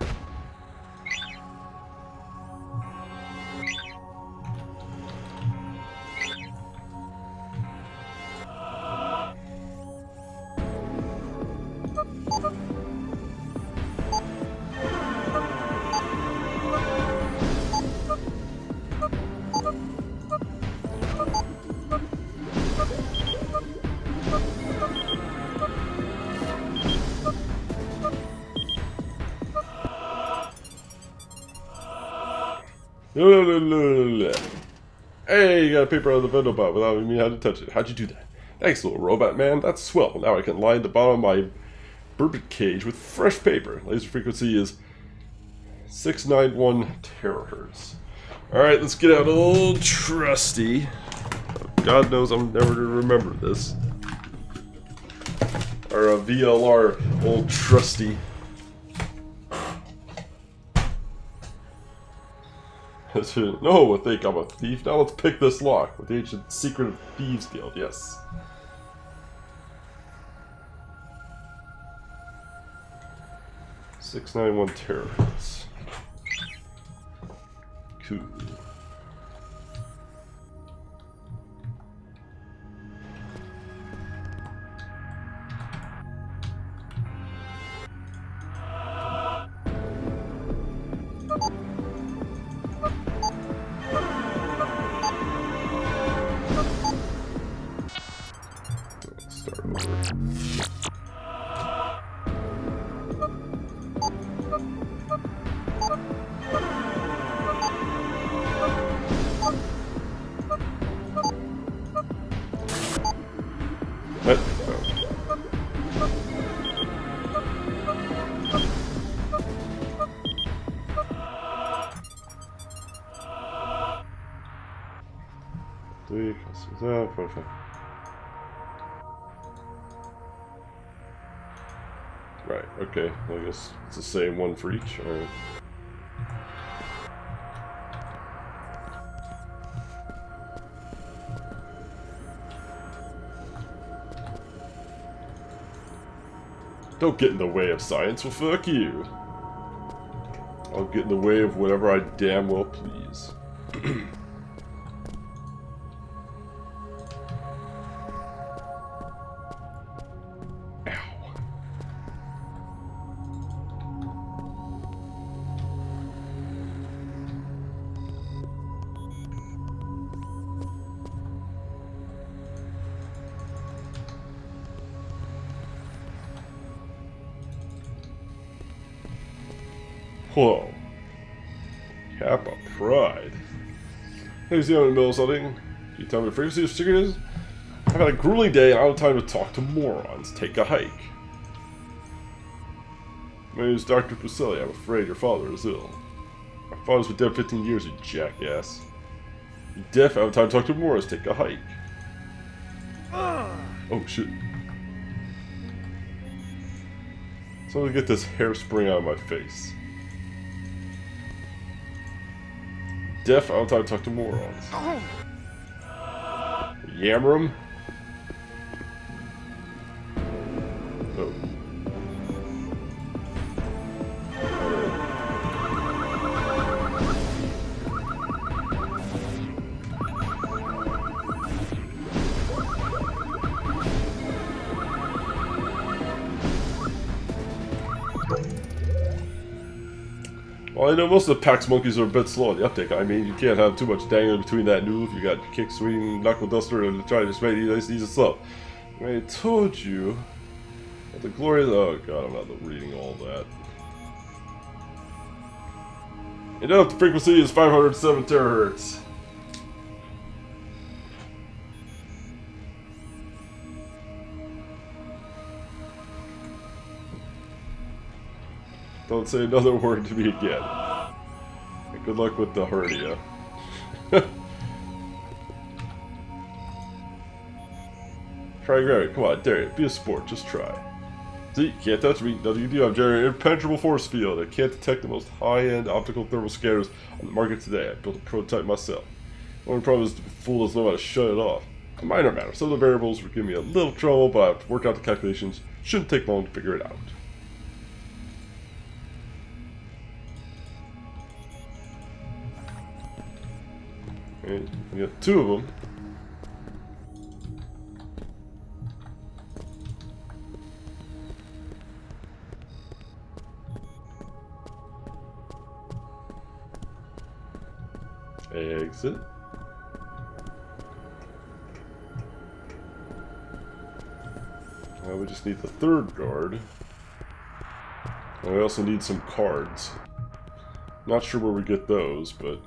Speaker 1: Hey, you got a paper out of the window bot without me having to touch it. How'd you do that? Thanks, little robot man. That's swell. Now I can line the bottom of my burbot cage with fresh paper. Laser frequency is 691 terahertz. Alright, let's get out old trusty. God knows I'm never going to remember this. Our VLR, old trusty. No, I think I'm a thief. Now let's pick this lock with the ancient secret of Thieves Guild. Yes. .691 terahertz. Cool. Let's start over. What? Right, okay. I guess it's the same one for each. Alright. Don't get in the way of science, well fuck you. I'll get in the way of whatever I damn well please. Whoa. Kappa Pride. Hey, is the in the middle of something? Can you tell me the frequency of secret is? I've had a grueling day and I don't have time to talk to morons. Take a hike. My name is Dr. Pusili. I'm afraid your father is ill. My father's been dead 15 years, you jackass. You deaf, I don't have time to talk to morons. Take a hike. Oh shit. So I'm gonna get this hairspring out of my face. Deaf, I don't have time to talk to morons. Yammer 'em? Oh. Well, I know most of the PAX monkeys are a bit slow on the uptake. I mean, you can't have too much dangling between that noodle if you got kick, swing, knuckle duster, and try to just make it easy stuff. I told you that the glory of the... Oh god, I'm not reading all that. You know, the frequency is 507 terahertz. Don't say another word to me again. And good luck with the hernia. Try gravity. Come on, dare you. Be a sport. Just try. See, you can't touch me. Nothing you do. I'm generating an impenetrable force field. I can't detect the most high-end optical thermal scanners on the market today. I built a prototype myself. The only problem is the fool doesn't know how to shut it off. A minor matter. Some of the variables would give me a little trouble, but I've worked out the calculations. Shouldn't take long to figure it out. And we got two of them. Exit. Now we just need the third guard. And we also need some cards. Not sure where we get those, but...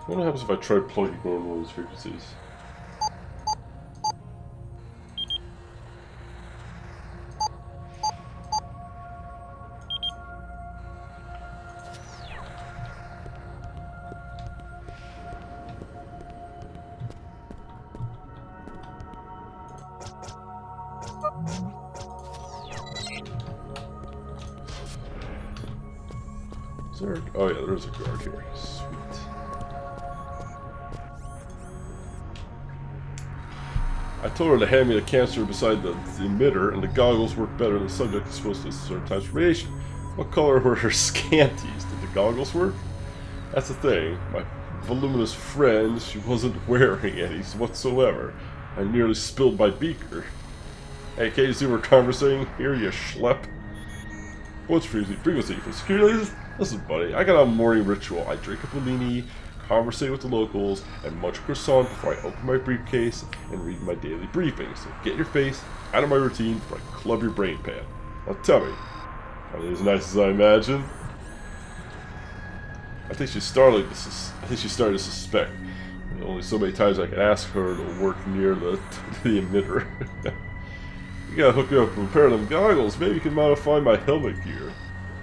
Speaker 1: what happens if I try plugging one of those frequencies? Is there... Oh yeah, there's a guard here. Sweet. I told her to hand me the canister beside the emitter, and the goggles work better than the subject exposed to a certain type of radiation. What color were her scanties? Did the goggles work? That's the thing. My voluminous friend, she wasn't wearing any whatsoever. I nearly spilled my beaker. Hey, can't you see we're conversating here, you schlep? What's frequency for security? Listen, buddy, I got a morning ritual. I drink a Bellini, conversate with the locals, and munch a croissant before I open my briefcase and read my daily briefing. So get your face out of my routine before I club your brain pan. Now tell me, are they as nice as I imagine? I think she's starting to suspect. Only so many times I can ask her to work near the emitter. You gotta hook me up with a pair of them goggles. Maybe you can modify my helmet gear.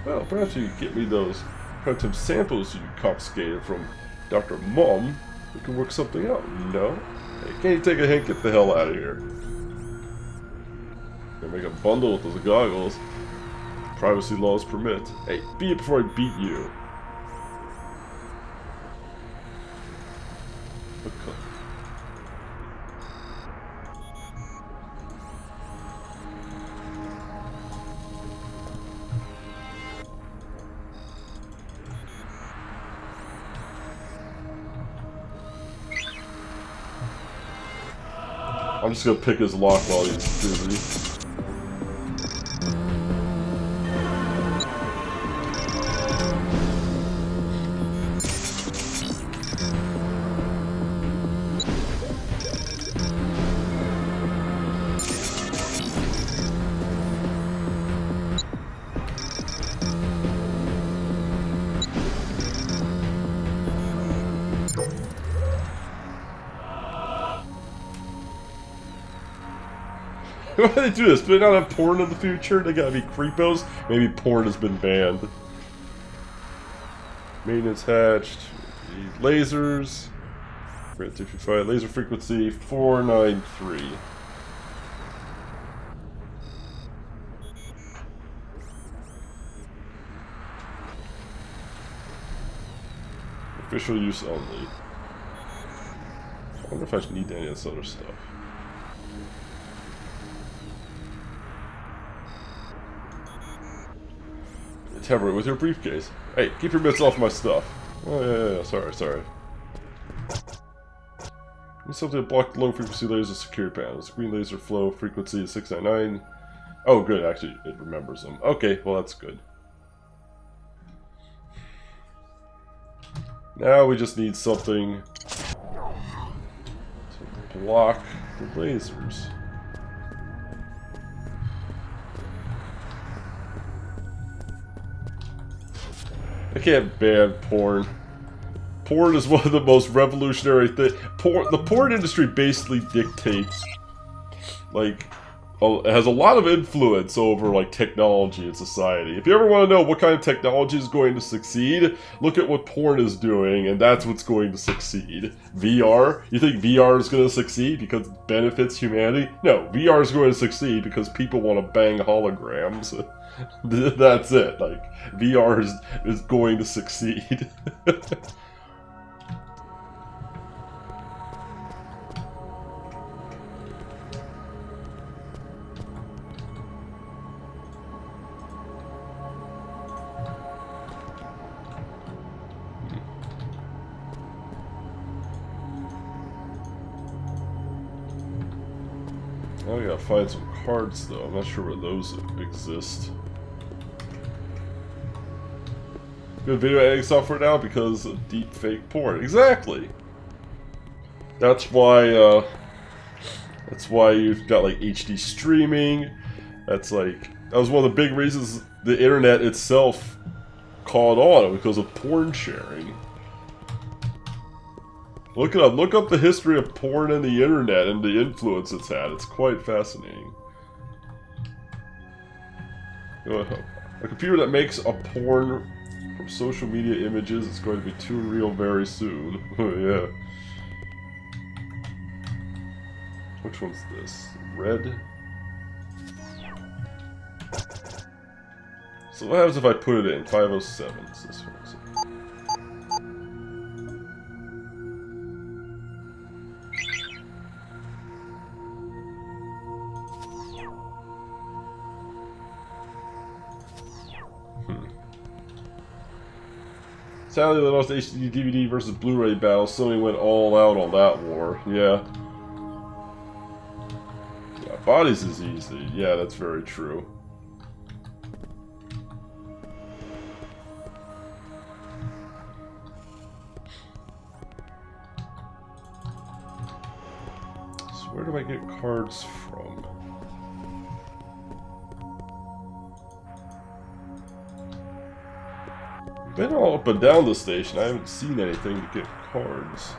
Speaker 1: Well, perhaps you could get me those quantum samples you confiscated from Dr. Mom. We can work something out, no? Hey, can't you take a hint? Get the hell out of here. Gonna make a bundle with those goggles. Privacy laws permit. Hey, beat it before I beat you. Okay. I'm just gonna pick his lock while he's busy. Why do they do this? Do they not have porn in the future? They gotta be creepos? Maybe porn has been banned. Maintenance hatched. Lasers. Laser frequency 493. Official use only. I wonder if I need any of this other stuff. Temper it with your briefcase. Hey, keep your mitts off my stuff. Oh, yeah, sorry. Need something to block low frequency laser secured panels. Green laser flow frequency is 699. Oh, good, actually, it remembers them. Okay, well, that's good. Now we just need something to block the lasers. I can't ban porn. Porn is one of the most revolutionary things. The porn industry basically dictates, like, it has a lot of influence over, like, technology in society. If you ever want to know what kind of technology is going to succeed, look at what porn is doing, and that's what's going to succeed. VR? You think VR is going to succeed because it benefits humanity? No, VR is going to succeed because people want to bang holograms. That's it. Like, VR is going to succeed. I gotta find some cards though. I'm not sure where those exist. Good video editing software now because of deep fake porn. Exactly. That's why you've got like HD streaming. That was one of the big reasons the internet itself caught on, because of porn sharing. Look it up. Look up the history of porn and the internet and the influence it's had. It's quite fascinating. A computer that makes a porn from social media images is going to be too real very soon. Yeah. Which one's this? Red? So what happens if I put it in? 507. It's this one. Sadly, they lost HD DVD versus Blu-ray battle. Sony went all out on that war. Yeah. Yeah, bodies is easy. Yeah, that's very true. So where do I get cards from? Been all up and down the station. I haven't seen anything to get cards.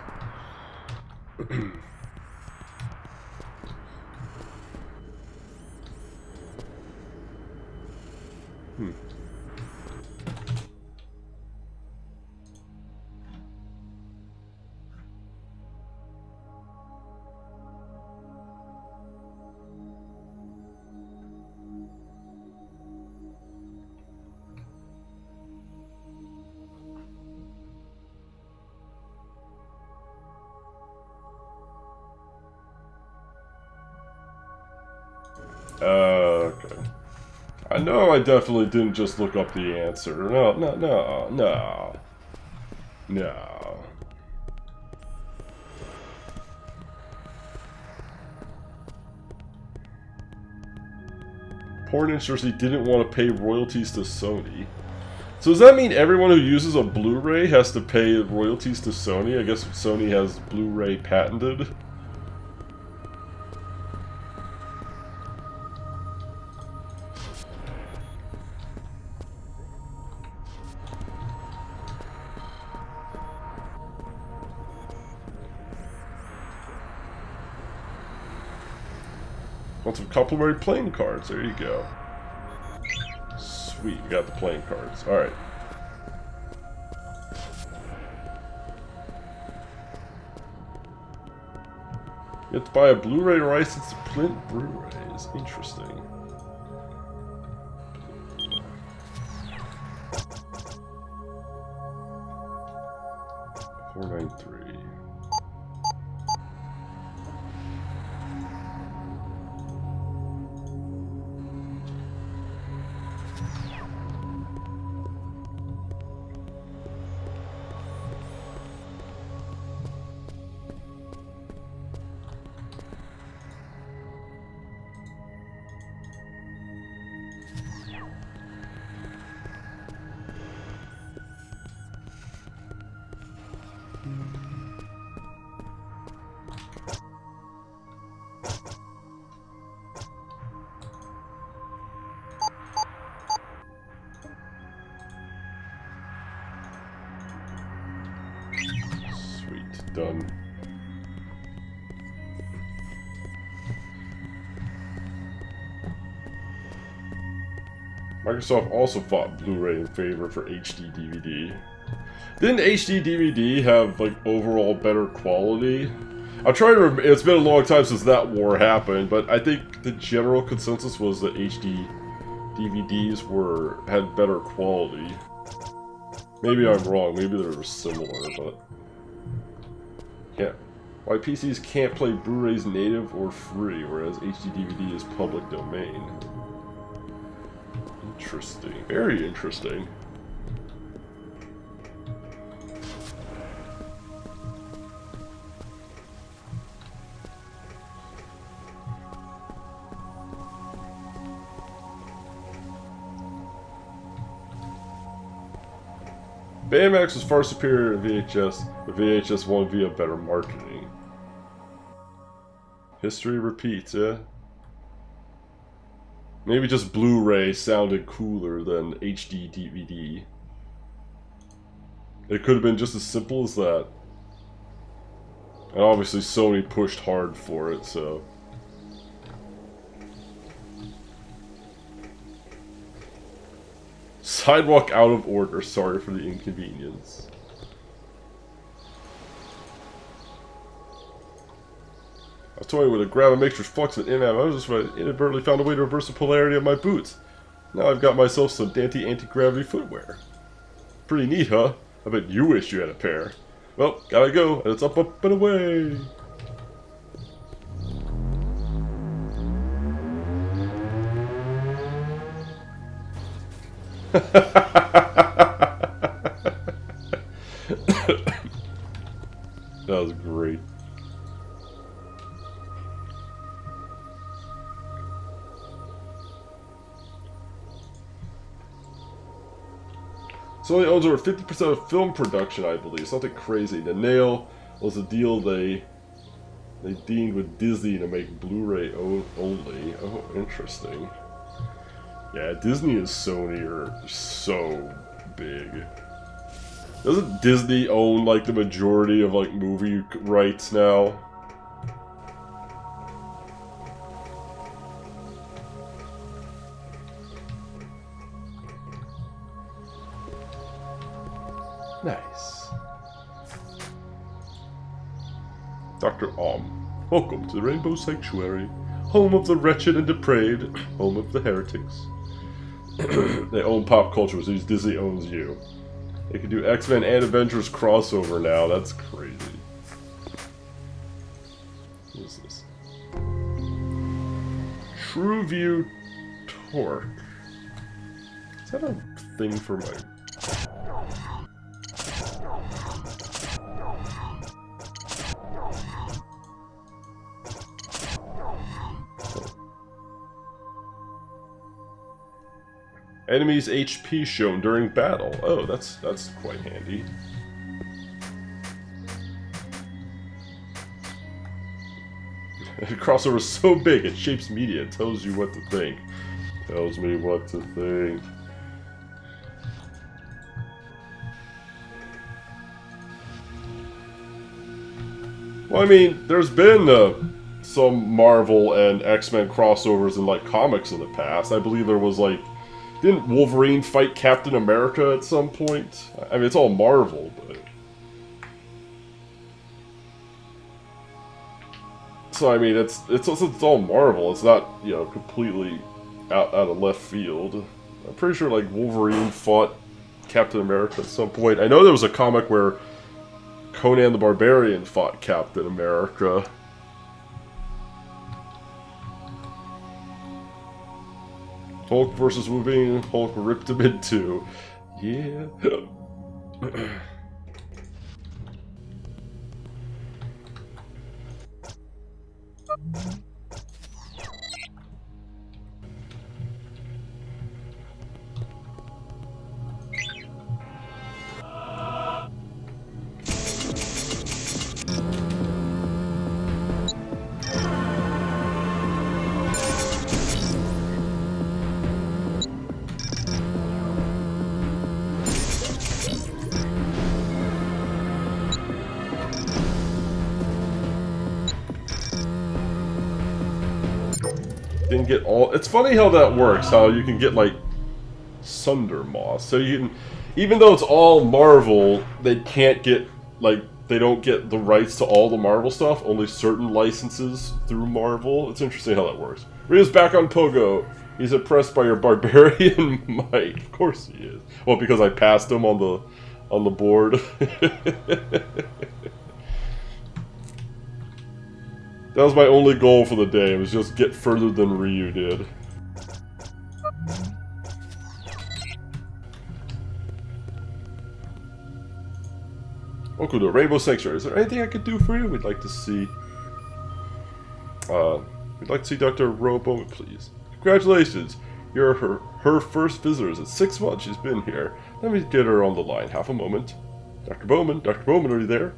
Speaker 1: Okay. I know I definitely didn't just look up the answer. No. Porn industry didn't want to pay royalties to Sony. So does that mean everyone who uses a Blu-ray has to pay royalties to Sony? I guess Sony has Blu-ray patented. Want some complimentary playing cards? There you go. Sweet, we got the playing cards. Alright. You have to buy a Blu-ray license to print Blu-rays. Interesting. $4.93. Done. Microsoft also fought Blu-ray in favor for HD DVD. Didn't HD DVD have like overall better quality? I'm trying to remember. It's been a long time since that war happened, but I think the general consensus was that HD DVDs had better quality. Maybe I'm wrong. Maybe they were similar, but yeah. Why PCs can't play Blu-rays native or free, whereas HD DVD is public domain. Interesting. Very interesting. Baymax was far superior to VHS, but VHS won via better marketing. History repeats, yeah? Maybe just Blu-ray sounded cooler than HD DVD. It could have been just as simple as that. And obviously Sony pushed hard for it, so... Sidewalk out of order. Sorry for the inconvenience. I was toying with a grab a matrix flux and in-app. I was just when I inadvertently found a way to reverse the polarity of my boots. Now I've got myself some anti-gravity footwear. Pretty neat, huh? I bet you wish you had a pair. Well, gotta go, and it's up, up, and away. Sony owns over 50% of film production, I believe. Something crazy. The nail was a deal they deemed with Disney to make Blu-ray only. Oh, interesting. Yeah, Disney and Sony are so big. Doesn't Disney own like the majority of like movie rights now? Nice. Dr. Welcome to the Rainbow Sanctuary, home of the wretched and depraved, home of the heretics. They own pop culture, so Disney owns you. They can do X-Men and Avengers crossover now, that's crazy. What is this? TrueView Torque. Is that a thing for my... Enemies HP shown during battle. Oh, that's quite handy. The crossover is so big, it shapes media. It tells you what to think. Tells me what to think. Well, I mean, there's been some Marvel and X-Men crossovers in like comics in the past. I believe there was like... Didn't Wolverine fight Captain America at some point? I mean, it's all Marvel, but... So, I mean, it's all Marvel. It's not, you know, completely out of left field. I'm pretty sure, like, Wolverine fought Captain America at some point. I know there was a comic where Conan the Barbarian fought Captain America. Hulk versus Wolverine, Hulk ripped him in two. Yeah. Didn't get all... It's funny how that works, how you can get, like, Sunder Moss. So you can... Even though it's all Marvel, they can't get, like, they don't get the rights to all the Marvel stuff, only certain licenses through Marvel. It's interesting how that works. Rio's back on Pogo. He's impressed by your barbarian might. Of course he is. Well, because I passed him on the board. That was my only goal for the day, was just get further than Ryu did. Welcome to Rainbow Sanctuary. Is there anything I could do for you? We'd like to see... we'd like to see Dr. Robo, please. Congratulations! You're her first visitors. It's 6 months she's been here. Let me get her on the line. Half a moment. Dr. Bowman, are you there?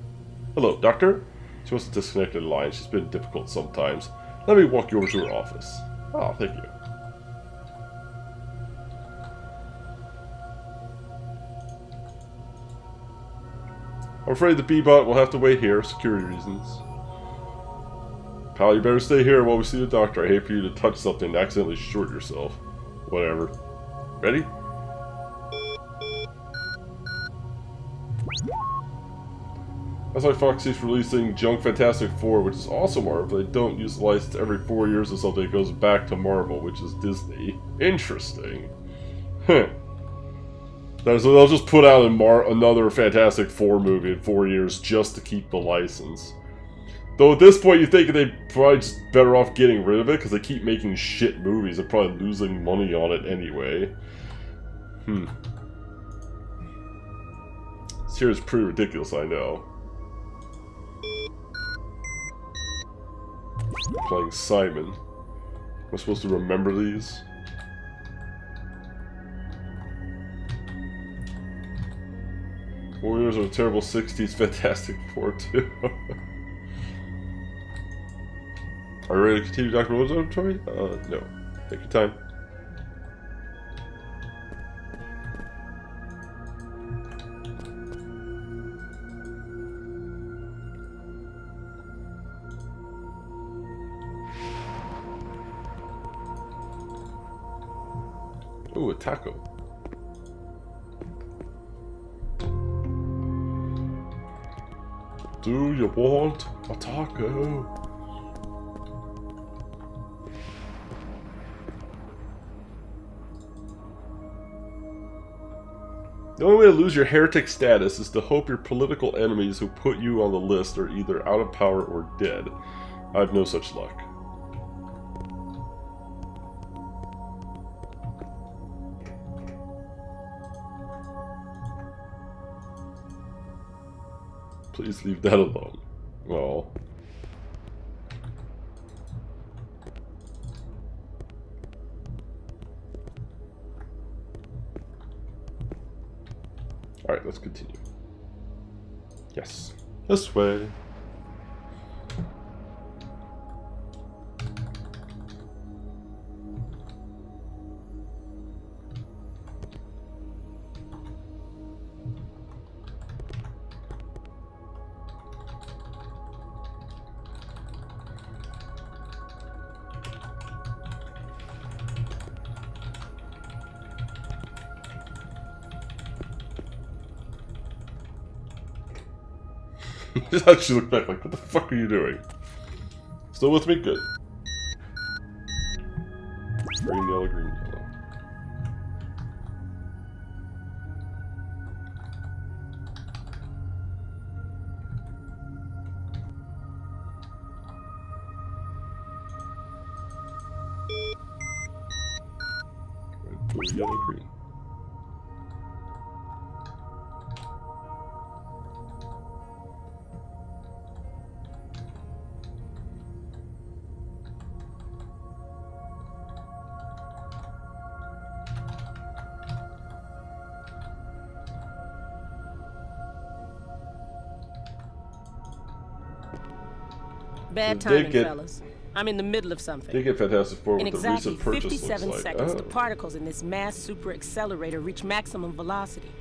Speaker 1: Hello, Doctor? She must have disconnected the line. She's been difficult sometimes. Let me walk you over to her office. Oh, thank you. I'm afraid the B-bot will have to wait here, security reasons. Pal, you better stay here while we see the doctor. I hate for you to touch something and accidentally short yourself. Whatever. Ready? That's why Foxy's releasing Junk Fantastic 4, which is also Marvel. They don't use the license every 4 years or something. It goes back to Marvel, which is Disney. Interesting. Huh. So they'll just put out another Fantastic 4 movie in 4 years just to keep the license. Though at this point you think they're probably just better off getting rid of it, because they keep making shit movies. They're probably losing money on it anyway. This here is pretty ridiculous, I know. Playing Simon. Am I supposed to remember these? Warriors of a terrible 60s Fantastic Four too. Are you ready to continue Dr. Wood's inventory? No. Take your time. Ooh, a taco. Do you want a taco? The only way to lose your heretic status is to hope your political enemies who put you on the list are either out of power or dead. I have no such luck. Please leave that alone. Well. Alright, let's continue. Yes. This way. She looked back like, what the fuck are you doing? Still with me? Good. Green, yellow, green, yellow. Red, blue, yellow, green.
Speaker 6: Bad timing, fellas. I'm in the middle of something.
Speaker 1: They get Fantastic Four
Speaker 6: In
Speaker 1: with the
Speaker 6: exactly
Speaker 1: recent purchase
Speaker 6: 57
Speaker 1: looks like.
Speaker 6: seconds,
Speaker 1: Oh.
Speaker 6: the particles in this mass super accelerator reach maximum velocity.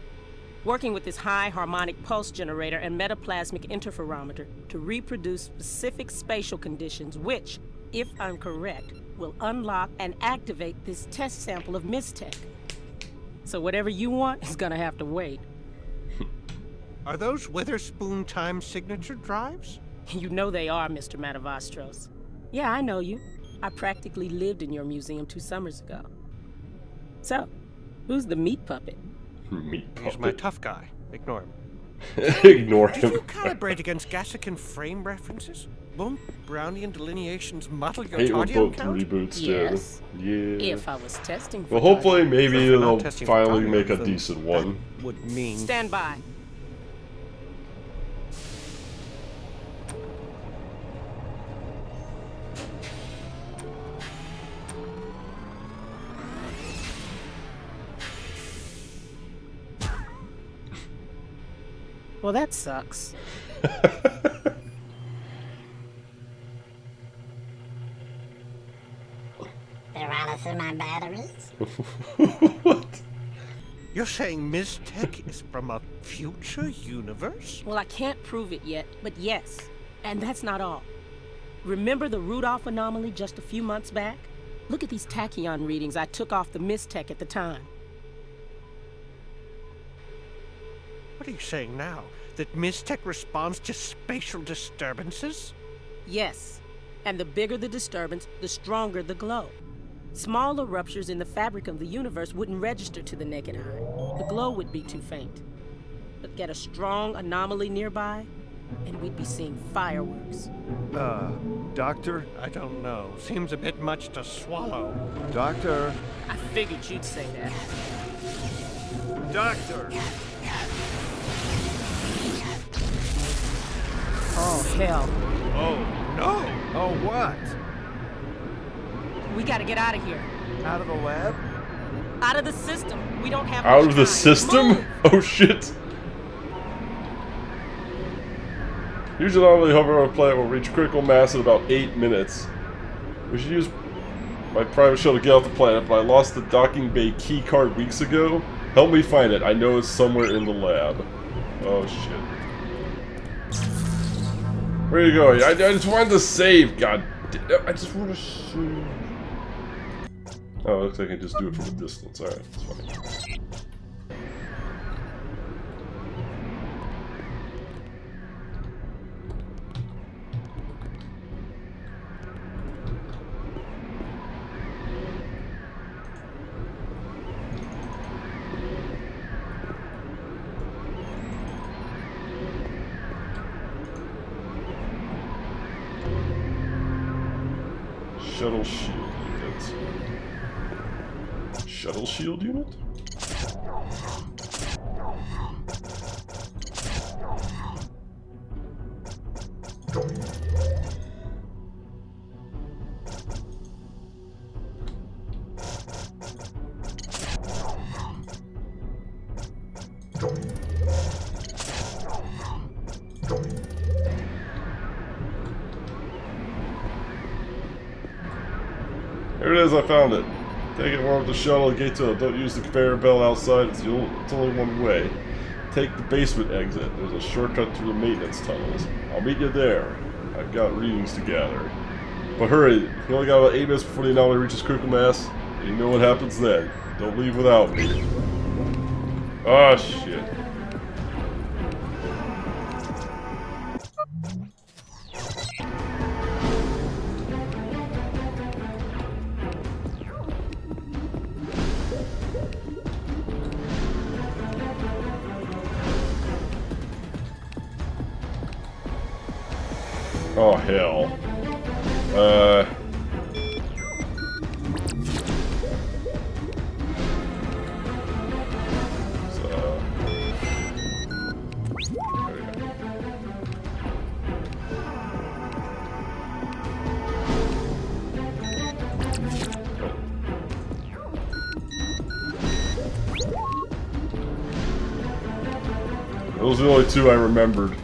Speaker 6: Working with this high harmonic pulse generator and metaplasmic interferometer to reproduce specific spatial conditions which, if I'm correct, will unlock and activate this test sample of Mistech. So whatever you want is gonna have to wait.
Speaker 7: Are those Witherspoon time signature drives?
Speaker 6: You know they are, Mr. Matavastros. Yeah, I know you. I practically lived in your museum 2 summers ago. So, who's the meat puppet?
Speaker 1: Meat puppet.
Speaker 7: He's my tough guy. Ignore him.
Speaker 1: Ignore
Speaker 7: Did
Speaker 1: him.
Speaker 7: you calibrate against Gassican frame references? Won't Brownian delineations muddle your
Speaker 1: Hate when
Speaker 7: Tardian
Speaker 1: both
Speaker 7: count?
Speaker 1: reboots
Speaker 6: Yes.
Speaker 1: did. Yeah.
Speaker 6: If I was testing for
Speaker 1: Well, hopefully,
Speaker 6: Tardian.
Speaker 1: maybe
Speaker 7: If we're not
Speaker 1: they'll
Speaker 7: testing for
Speaker 1: finally
Speaker 7: Tardian,
Speaker 1: make a
Speaker 7: then
Speaker 1: decent one.
Speaker 7: That would mean...
Speaker 6: Stand by. Well, that sucks.
Speaker 5: They're honest in my batteries.
Speaker 1: What?
Speaker 7: You're saying Ms. Tech is from a future universe?
Speaker 6: Well, I can't prove it yet, but yes. And that's not all. Remember the Rudolph anomaly just a few months back? Look at these tachyon readings I took off the Mistech at the time.
Speaker 7: What are you saying now? That Ms. Tech responds to spatial disturbances?
Speaker 6: Yes. And the bigger the disturbance, the stronger the glow. Smaller ruptures in the fabric of the universe wouldn't register to the naked eye. The glow would be too faint. But get a strong anomaly nearby, and we'd be seeing fireworks.
Speaker 2: Doctor?
Speaker 7: I don't know. Seems a bit much to swallow.
Speaker 2: Doctor?
Speaker 6: I figured you'd say that.
Speaker 2: Doctor!
Speaker 6: Oh, hell.
Speaker 7: Oh, no!
Speaker 2: Oh, what?
Speaker 6: We gotta get out of here.
Speaker 2: Out of the lab?
Speaker 6: Out of the system. We don't have
Speaker 1: Out
Speaker 6: much
Speaker 1: of the
Speaker 6: time.
Speaker 1: system?
Speaker 6: Move!
Speaker 1: Oh shit. Usually normally hover on a planet will reach critical mass in about 8 minutes. We should use my private shuttle to get off the planet, but I lost the docking bay key card weeks ago. Help me find it. I know it's somewhere in the lab. Oh shit. Where are you going? I just wanted to save. God, I just want to save. Oh, it looks like I can just do it from a distance. Alright, that's fine. Shuttle shield unit. Shuttle shield unit? Here it is, I found it. Take it warm up the shuttle and get to it. Don't use the conveyor belt outside, it's only one way. Take the basement exit. There's a shortcut through the maintenance tunnels. I'll meet you there. I've got readings to gather. But hurry, you only got about 8 minutes before the anomaly reaches critical mass. You know what happens then. Don't leave without me. Oh shit. Oh, hell. Those are the only two I remembered.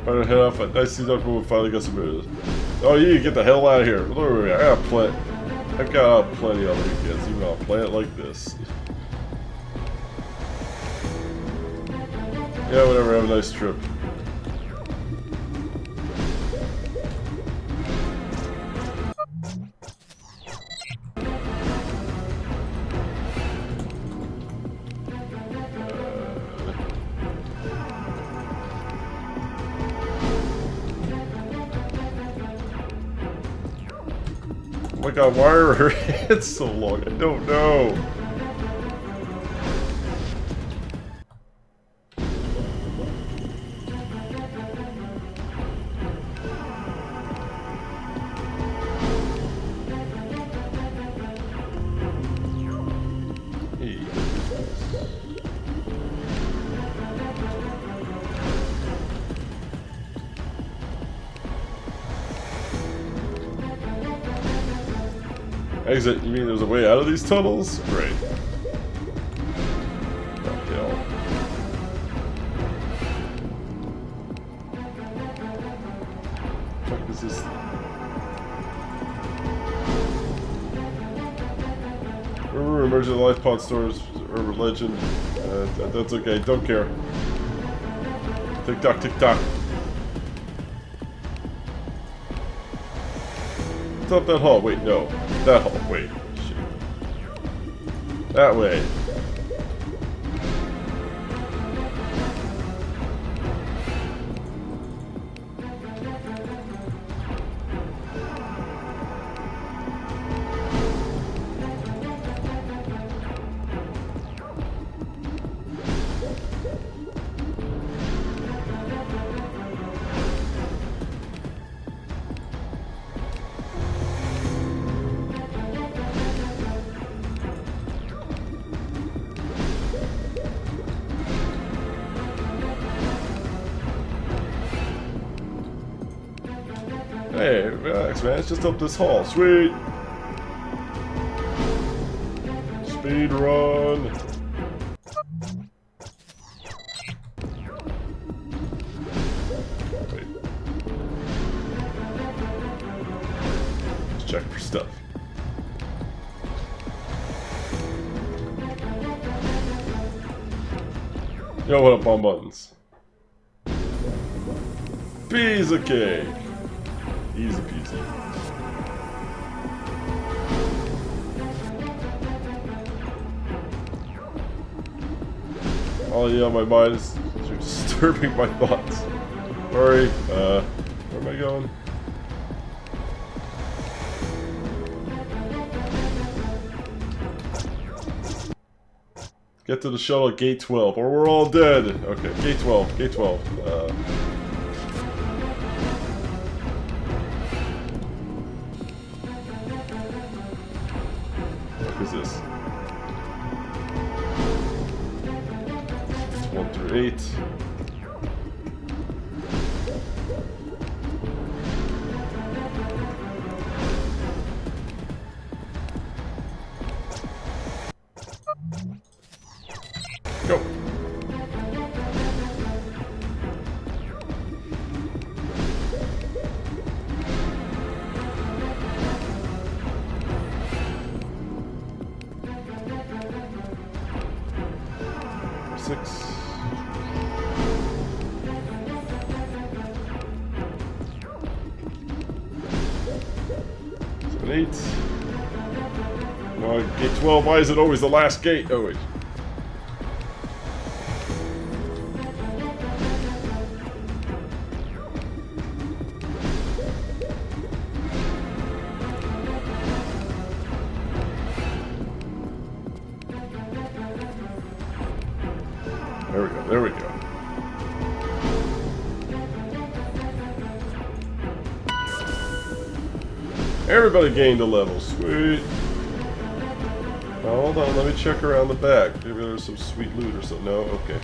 Speaker 1: Better head off. I see that we finally got some news. Oh, you need to get the hell out of here. Literally, I've got plenty of weekends, even on a planet like this. Yeah, whatever. Have a nice trip. Oh my god, why are her heads so long? I don't know. Hey. Exit? You mean there's a way out of these tunnels? Great. What the hell? What the fuck is this? Remember emergent life pod stores, urban legend. That's okay, don't care. Tick tock, tick tock. What's up that hall? Wait, no. That hall. Wait. Shit. That way. Hey, relax, man. It's just up this hall. Sweet. Speed run. Wait. Just check for stuff. Yo, what up on buttons? Piece of cake. Easy peasy. Oh yeah, my mind is disturbing my thoughts. Sorry, where am I going? Get to the shuttle at gate 12, or we're all dead. Okay, gate 12, gate 12. What is this? It's 1 through 8. Go. Six. 7, 8. Oh, gate 12. Why is it always the last gate? Oh wait. There we go, there we go. Everybody gained a level, sweet. Oh, hold on, let me check around the back. Maybe there's some sweet loot or something. No? Okay.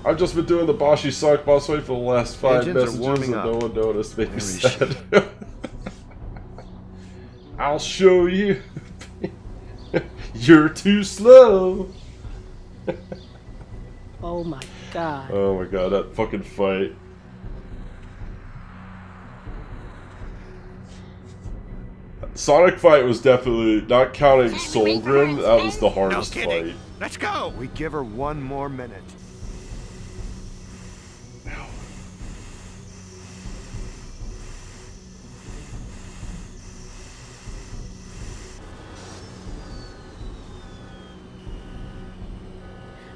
Speaker 1: I've just been doing the Bashi Sonic boss fight for the last 5
Speaker 2: Engines are
Speaker 1: messages
Speaker 2: warming
Speaker 1: and
Speaker 2: up.
Speaker 1: no one noticed. Made me
Speaker 2: Very
Speaker 1: sad. I'll show you. You're too slow.
Speaker 6: Oh my god.
Speaker 1: Oh my god, that fucking fight. Sonic fight was definitely, not counting Solgren, that was the
Speaker 7: No
Speaker 1: hardest
Speaker 7: kidding.
Speaker 1: fight.
Speaker 7: Let's go.
Speaker 2: We give her one more minute.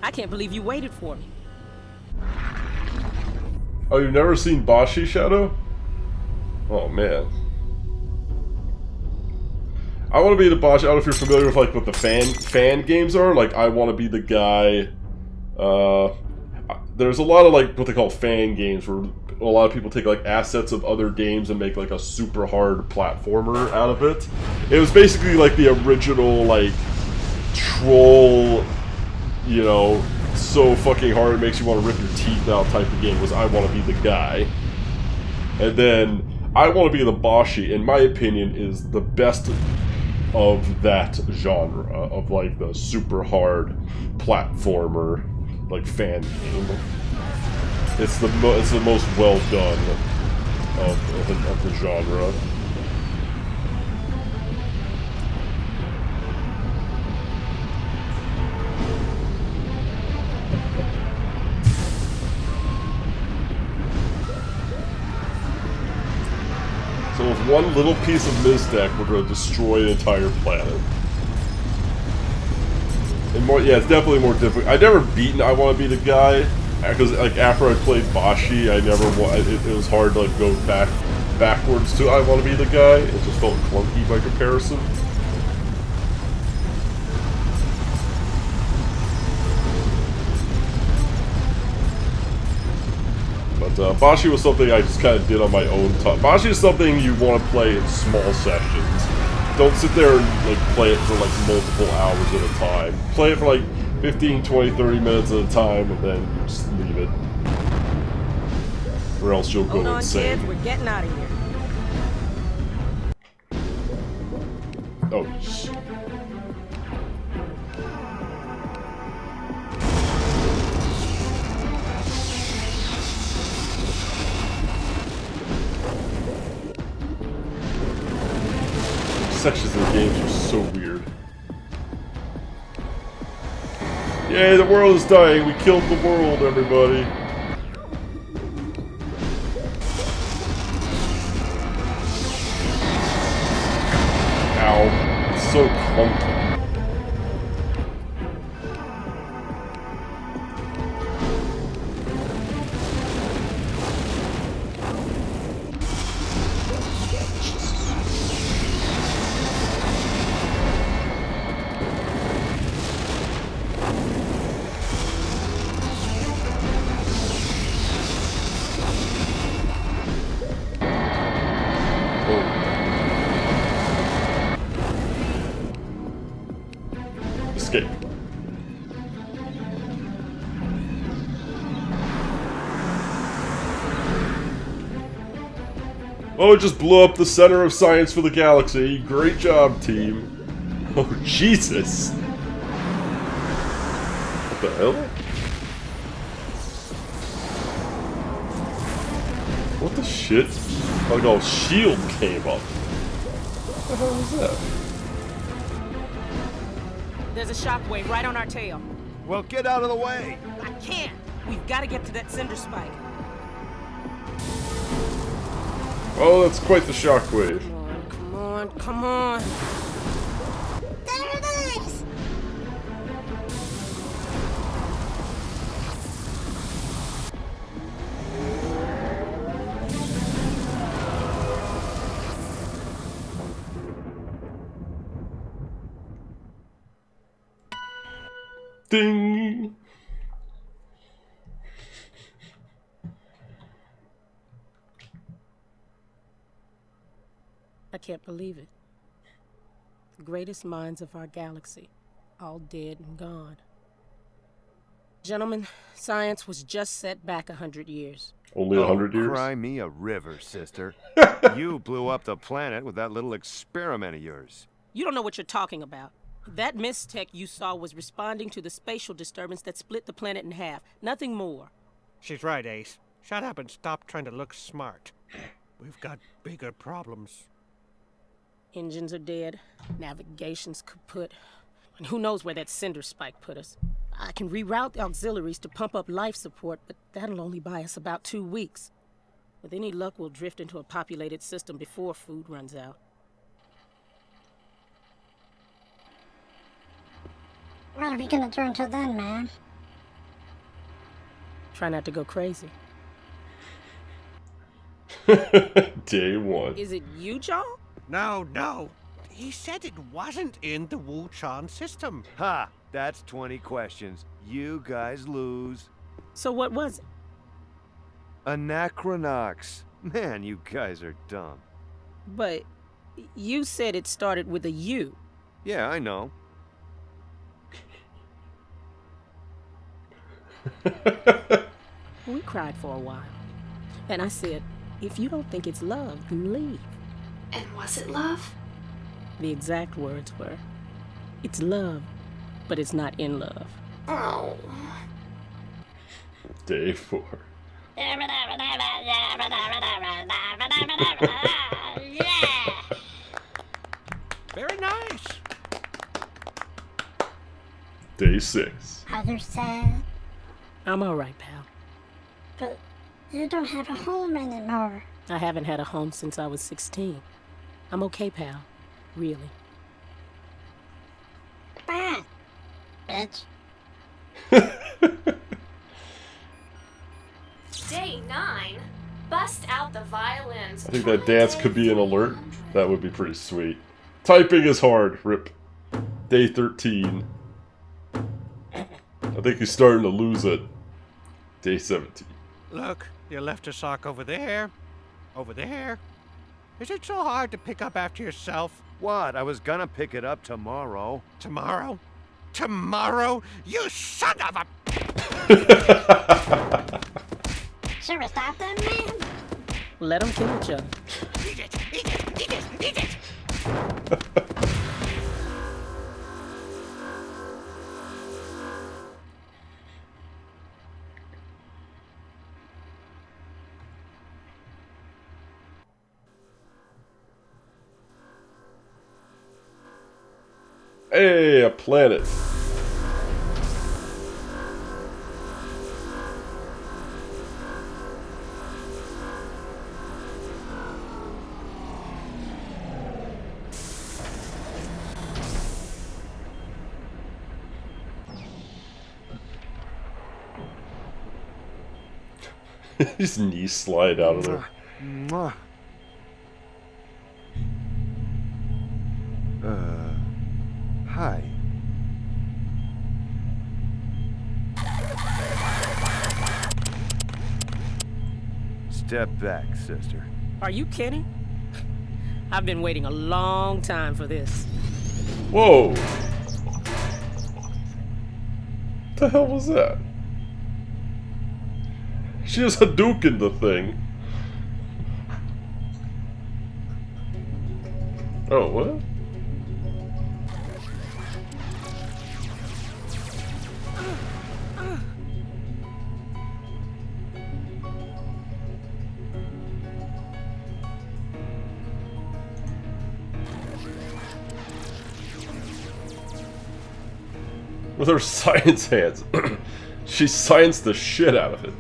Speaker 6: I can't believe you waited for me.
Speaker 1: Oh, you've never seen Bashi Shadow? Oh man. I want to be the Bashi. I don't know if you're familiar with like what the fan games are. Like I want to be the guy. There's a lot of like what they call fan games where a lot of people take like assets of other games and make like a super hard platformer out of it. It was basically like the original like troll, you know, so fucking hard it makes you want to rip your teeth out type of game was I want to be the guy. And then I want to be the Bashi, in my opinion, is the best of that genre of like the super hard platformer like fan game. It's the most well done of the genre. one little piece of Miztech were to destroy an entire planet. And more, yeah, it's definitely more difficult. I never beaten I Want to Be the Guy, because like after I played Bashi, I never it was hard to like go backwards to I Want to Be the Guy. It just felt clunky by comparison. But Bashi was something I just kind of did on my own time. Bashi is something you want to play in small sessions. Don't sit there and like play it for like multiple hours at a time. Play it for like 15, 20, 30 minutes at a time and then just leave it. Or else you'll go insane.
Speaker 6: Kids, we're getting out of here.
Speaker 1: Oh, shit. Sections of the games are so weird. Yay, the world is dying. We killed the world, everybody. Ow. It's so clunky. Escape. Oh, it just blew up the center of science for the galaxy. Great job, team. Oh, Jesus. What the hell? What the shit? Like, oh, shield came up. What the hell was that?
Speaker 6: There's a shockwave right on our tail.
Speaker 2: Well, get out of the way!
Speaker 6: I can't. We've got to get to that cinder spike.
Speaker 1: Oh, that's quite the shockwave.
Speaker 6: Come on, come on, come on.
Speaker 5: There it is!
Speaker 1: Ding!
Speaker 6: I can't believe it. The greatest minds of our galaxy, all dead and gone. Gentlemen, science was just set back 100 years.
Speaker 1: Only 100 years?
Speaker 2: Cry me a river, sister. You blew up the planet with that little experiment of yours.
Speaker 6: You don't know what you're talking about. That Miztech you saw was responding to the spatial disturbance that split the planet in half. Nothing more.
Speaker 7: She's right, Ace. Shut up and stop trying to look smart. We've got bigger problems.
Speaker 6: Engines are dead. Navigation's kaput. And who knows where that cinder spike put us. I can reroute the auxiliaries to pump up life support, but that'll only buy us about 2 weeks. With any luck, we'll drift into a populated system before food runs out.
Speaker 5: What are we gonna do until then, man?
Speaker 6: Try not to go crazy.
Speaker 1: Day one.
Speaker 6: Is it you, John?
Speaker 7: No. He said it wasn't in the Wu-Chan system.
Speaker 2: Ha! That's 20 questions. You guys lose.
Speaker 6: So what was it?
Speaker 2: Anachronox. Man, you guys are dumb.
Speaker 6: But you said it started with a U.
Speaker 2: Yeah, I know.
Speaker 6: We cried for a while. And I said, if you don't think it's love, then leave.
Speaker 8: And was it love?
Speaker 6: The exact words were, it's love, but it's not in love.
Speaker 8: Oh.
Speaker 1: Day 4.
Speaker 5: Yeah!
Speaker 7: Very nice.
Speaker 1: Day 6.
Speaker 5: Are you sad?
Speaker 6: I'm all right, pal.
Speaker 5: But you don't have a home anymore.
Speaker 6: I haven't had a home since I was 16. I'm okay, pal. Really.
Speaker 5: Bye, bitch.
Speaker 8: Day 9. Bust out the violins.
Speaker 1: I think that dance could be an alert. That would be pretty sweet. Typing is hard, rip. Day 13. I think he's starting to lose it. Day 17.
Speaker 7: Look, you left a sock over there. Over there. Is it so hard to pick up after yourself?
Speaker 2: What? I was gonna pick it up tomorrow.
Speaker 7: Tomorrow? Tomorrow? You son of a...
Speaker 5: Should've stopped them, man.
Speaker 6: Let them kill each other.
Speaker 7: Eat it! Eat it! Eat it! Eat it!
Speaker 1: Hey, a planet. His knees slide out of there.
Speaker 2: Mwah. Hi. Step back, sister.
Speaker 6: Are you kidding? I've been waiting a long time for this.
Speaker 1: Whoa! What the hell was that? She just Hadoukened the thing. Oh, what? With her science hands. She scienced the shit out of it.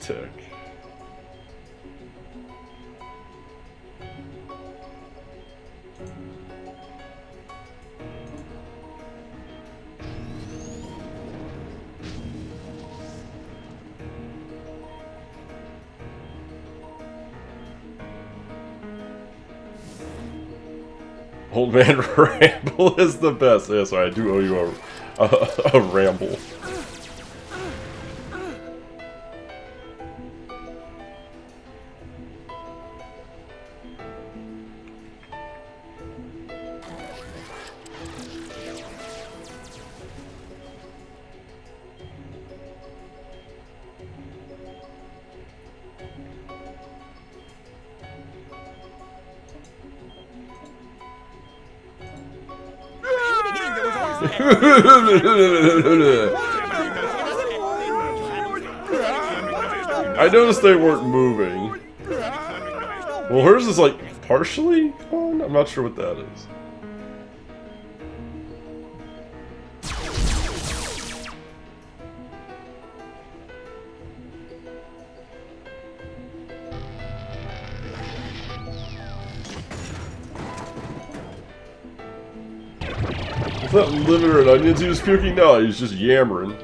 Speaker 1: Tech. Old man ramble is the best. Yeah, sorry, I do owe you a ramble. I noticed they weren't moving. Well, hers is like partially gone? I'm not sure what that is. It's not liver and onions he was puking? No, he's just yammering.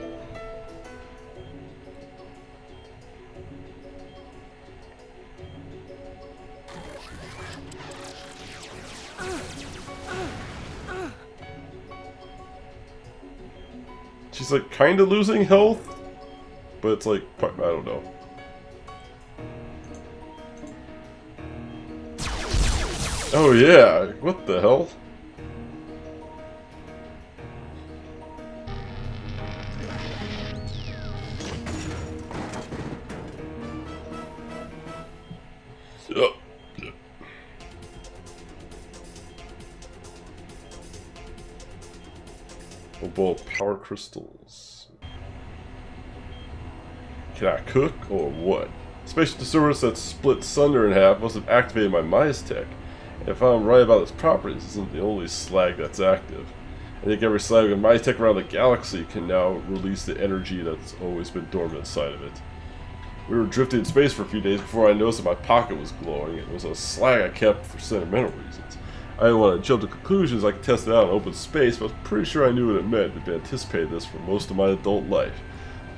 Speaker 1: She's like kind of losing health, but it's like, I don't know. Oh yeah, what the hell? Cobalt power crystals. Can I cook or what? Spatial disturbance that split Sunder in half must have activated my Mystech. And if I'm right about its properties, this isn't the only slag that's active. I think every slag in Mystech around the galaxy can now release the energy that's always been dormant inside of it. We were drifting in space for a few days before I noticed that my pocket was glowing. It was a slag I kept for sentimental reasons. I didn't want to jump to conclusions. I could test it out in open space, but I was pretty sure I knew what it meant. I'd been anticipating this for most of my adult life.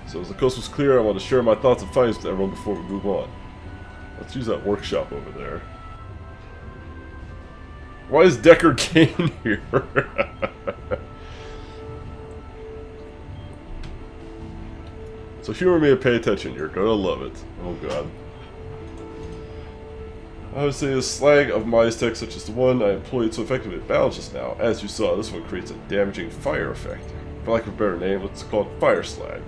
Speaker 1: So as the coast was clear, I wanted to share my thoughts and findings with everyone before we move on. Let's use that workshop over there. Why is Deckard Cain here? So humor me and pay attention. You're gonna love it. Oh god. I would say a slag of Mystech such as the one I employed so effectively at battle just now. As you saw, this one creates a damaging fire effect. For lack of a better name, let's call it Fire Slag.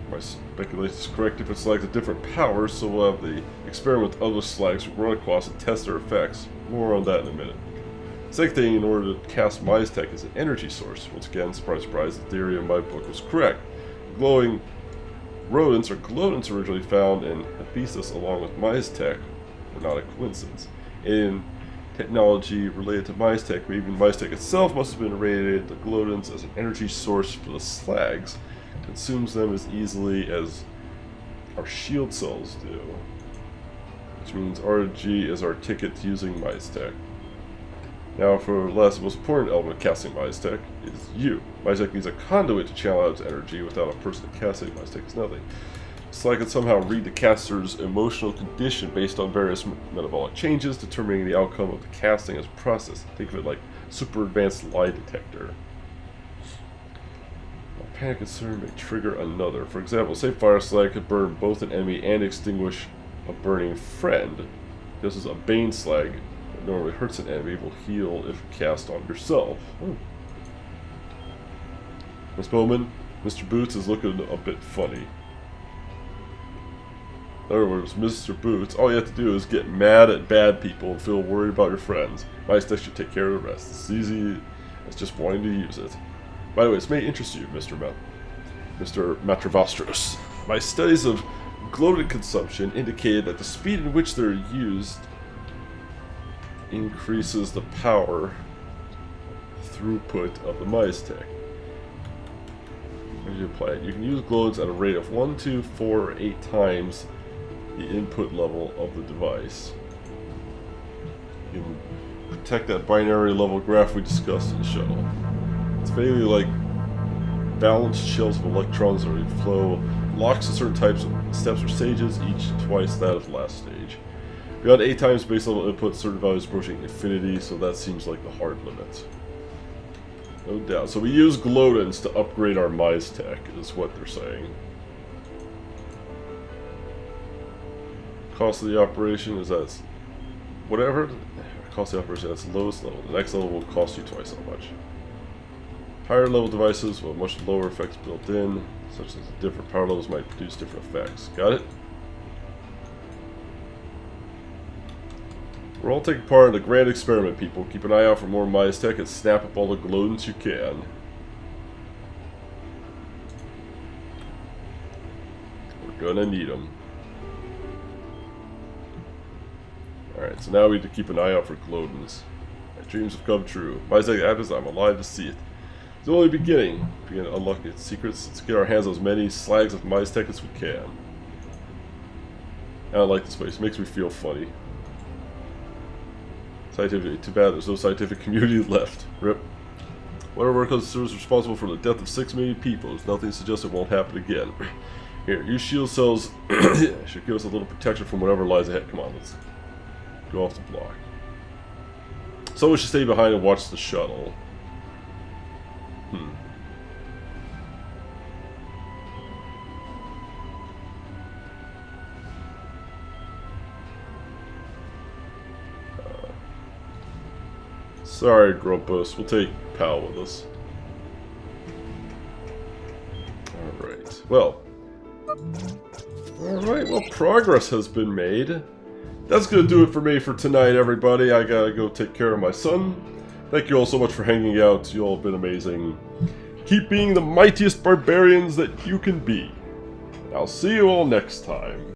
Speaker 1: My speculation is correct. Different slags have different powers, so we'll have the experiment with other slags we run across and test their effects. More on that in a minute. Second thing, in order to cast Mystech as an energy source. Once again, surprise surprise, the theory in my book was correct. Glowing rodents or gloatants originally found in Hephaestus along with Mystech were not a coincidence. In technology related to Mystech, maybe Mystech itself must have been irradiated to gloatants as an energy source for the slags. Consumes them as easily as our shield cells do. Which means RG is our ticket to using Mystech. Now for the last most important element of casting Mystech is you. Mystech needs a conduit to channel out its energy. Without a person casting, Mystech is nothing. So I can somehow read the caster's emotional condition based on various metabolic changes, determining the outcome of the casting as a process. Think of it like super advanced lie detector. A panic concern may trigger another. For example, say Fire Slag could burn both an enemy and extinguish a burning friend. This is a Bane Slag. Normally hurts an enemy, will heal if cast on yourself. Miss Bowman, Mr. Boots is looking a bit funny. In other words, Mr. Boots, all you have to do is get mad at bad people and feel worried about your friends. Mystech should take care of the rest. It's easy as just wanting to use it. By the way, this may interest you, Mr. Matravostros. My studies of gloated consumption indicated that the speed in which they're used increases the power throughput of the Mystech. As you apply it, you can use glows at a rate of 1, 2, 4, or 8 times the input level of the device. You can protect that binary level graph we discussed in the shuttle. It's vaguely like balanced shells of electrons that flow, locks to certain types of steps or stages, each twice that of the last stage. Beyond 8 times base level input, certain values approaching infinity, so that seems like the hard limit. No doubt. So we use gloatants to upgrade our Mystech, is what they're saying. Cost of the operation is that whatever. Cost of the operation that's the lowest level. The next level will cost you twice that much. Higher level devices will have much lower effects built in, such as different power levels might produce different effects. Got it? We're all taking part in the grand experiment, people. Keep an eye out for more Mystech and snap up all the gloatants you can. We're gonna need them. Alright, so now we need to keep an eye out for gloatants. My dreams have come true. Mystech happens, I'm alive to see it. It's only the beginning. If we can unlock its secrets, let's get our hands on as many slags of Mystech as we can. I don't like this place. It makes me feel funny. Scientific, too bad there's no scientific community left. Rip. Whatever considers responsible for the death of 6 million people, there's nothing to suggest it won't happen again. Here, use shield cells should give us a little protection from whatever lies ahead. Come on, let's go off the block. Someone should stay behind and watch the shuttle. Sorry, Grumpus. We'll take Pal with us. Alright. Well, progress has been made. That's going to do it for me for tonight, everybody. I gotta go take care of my son. Thank you all so much for hanging out. You all have been amazing. Keep being the mightiest barbarians that you can be. I'll see you all next time.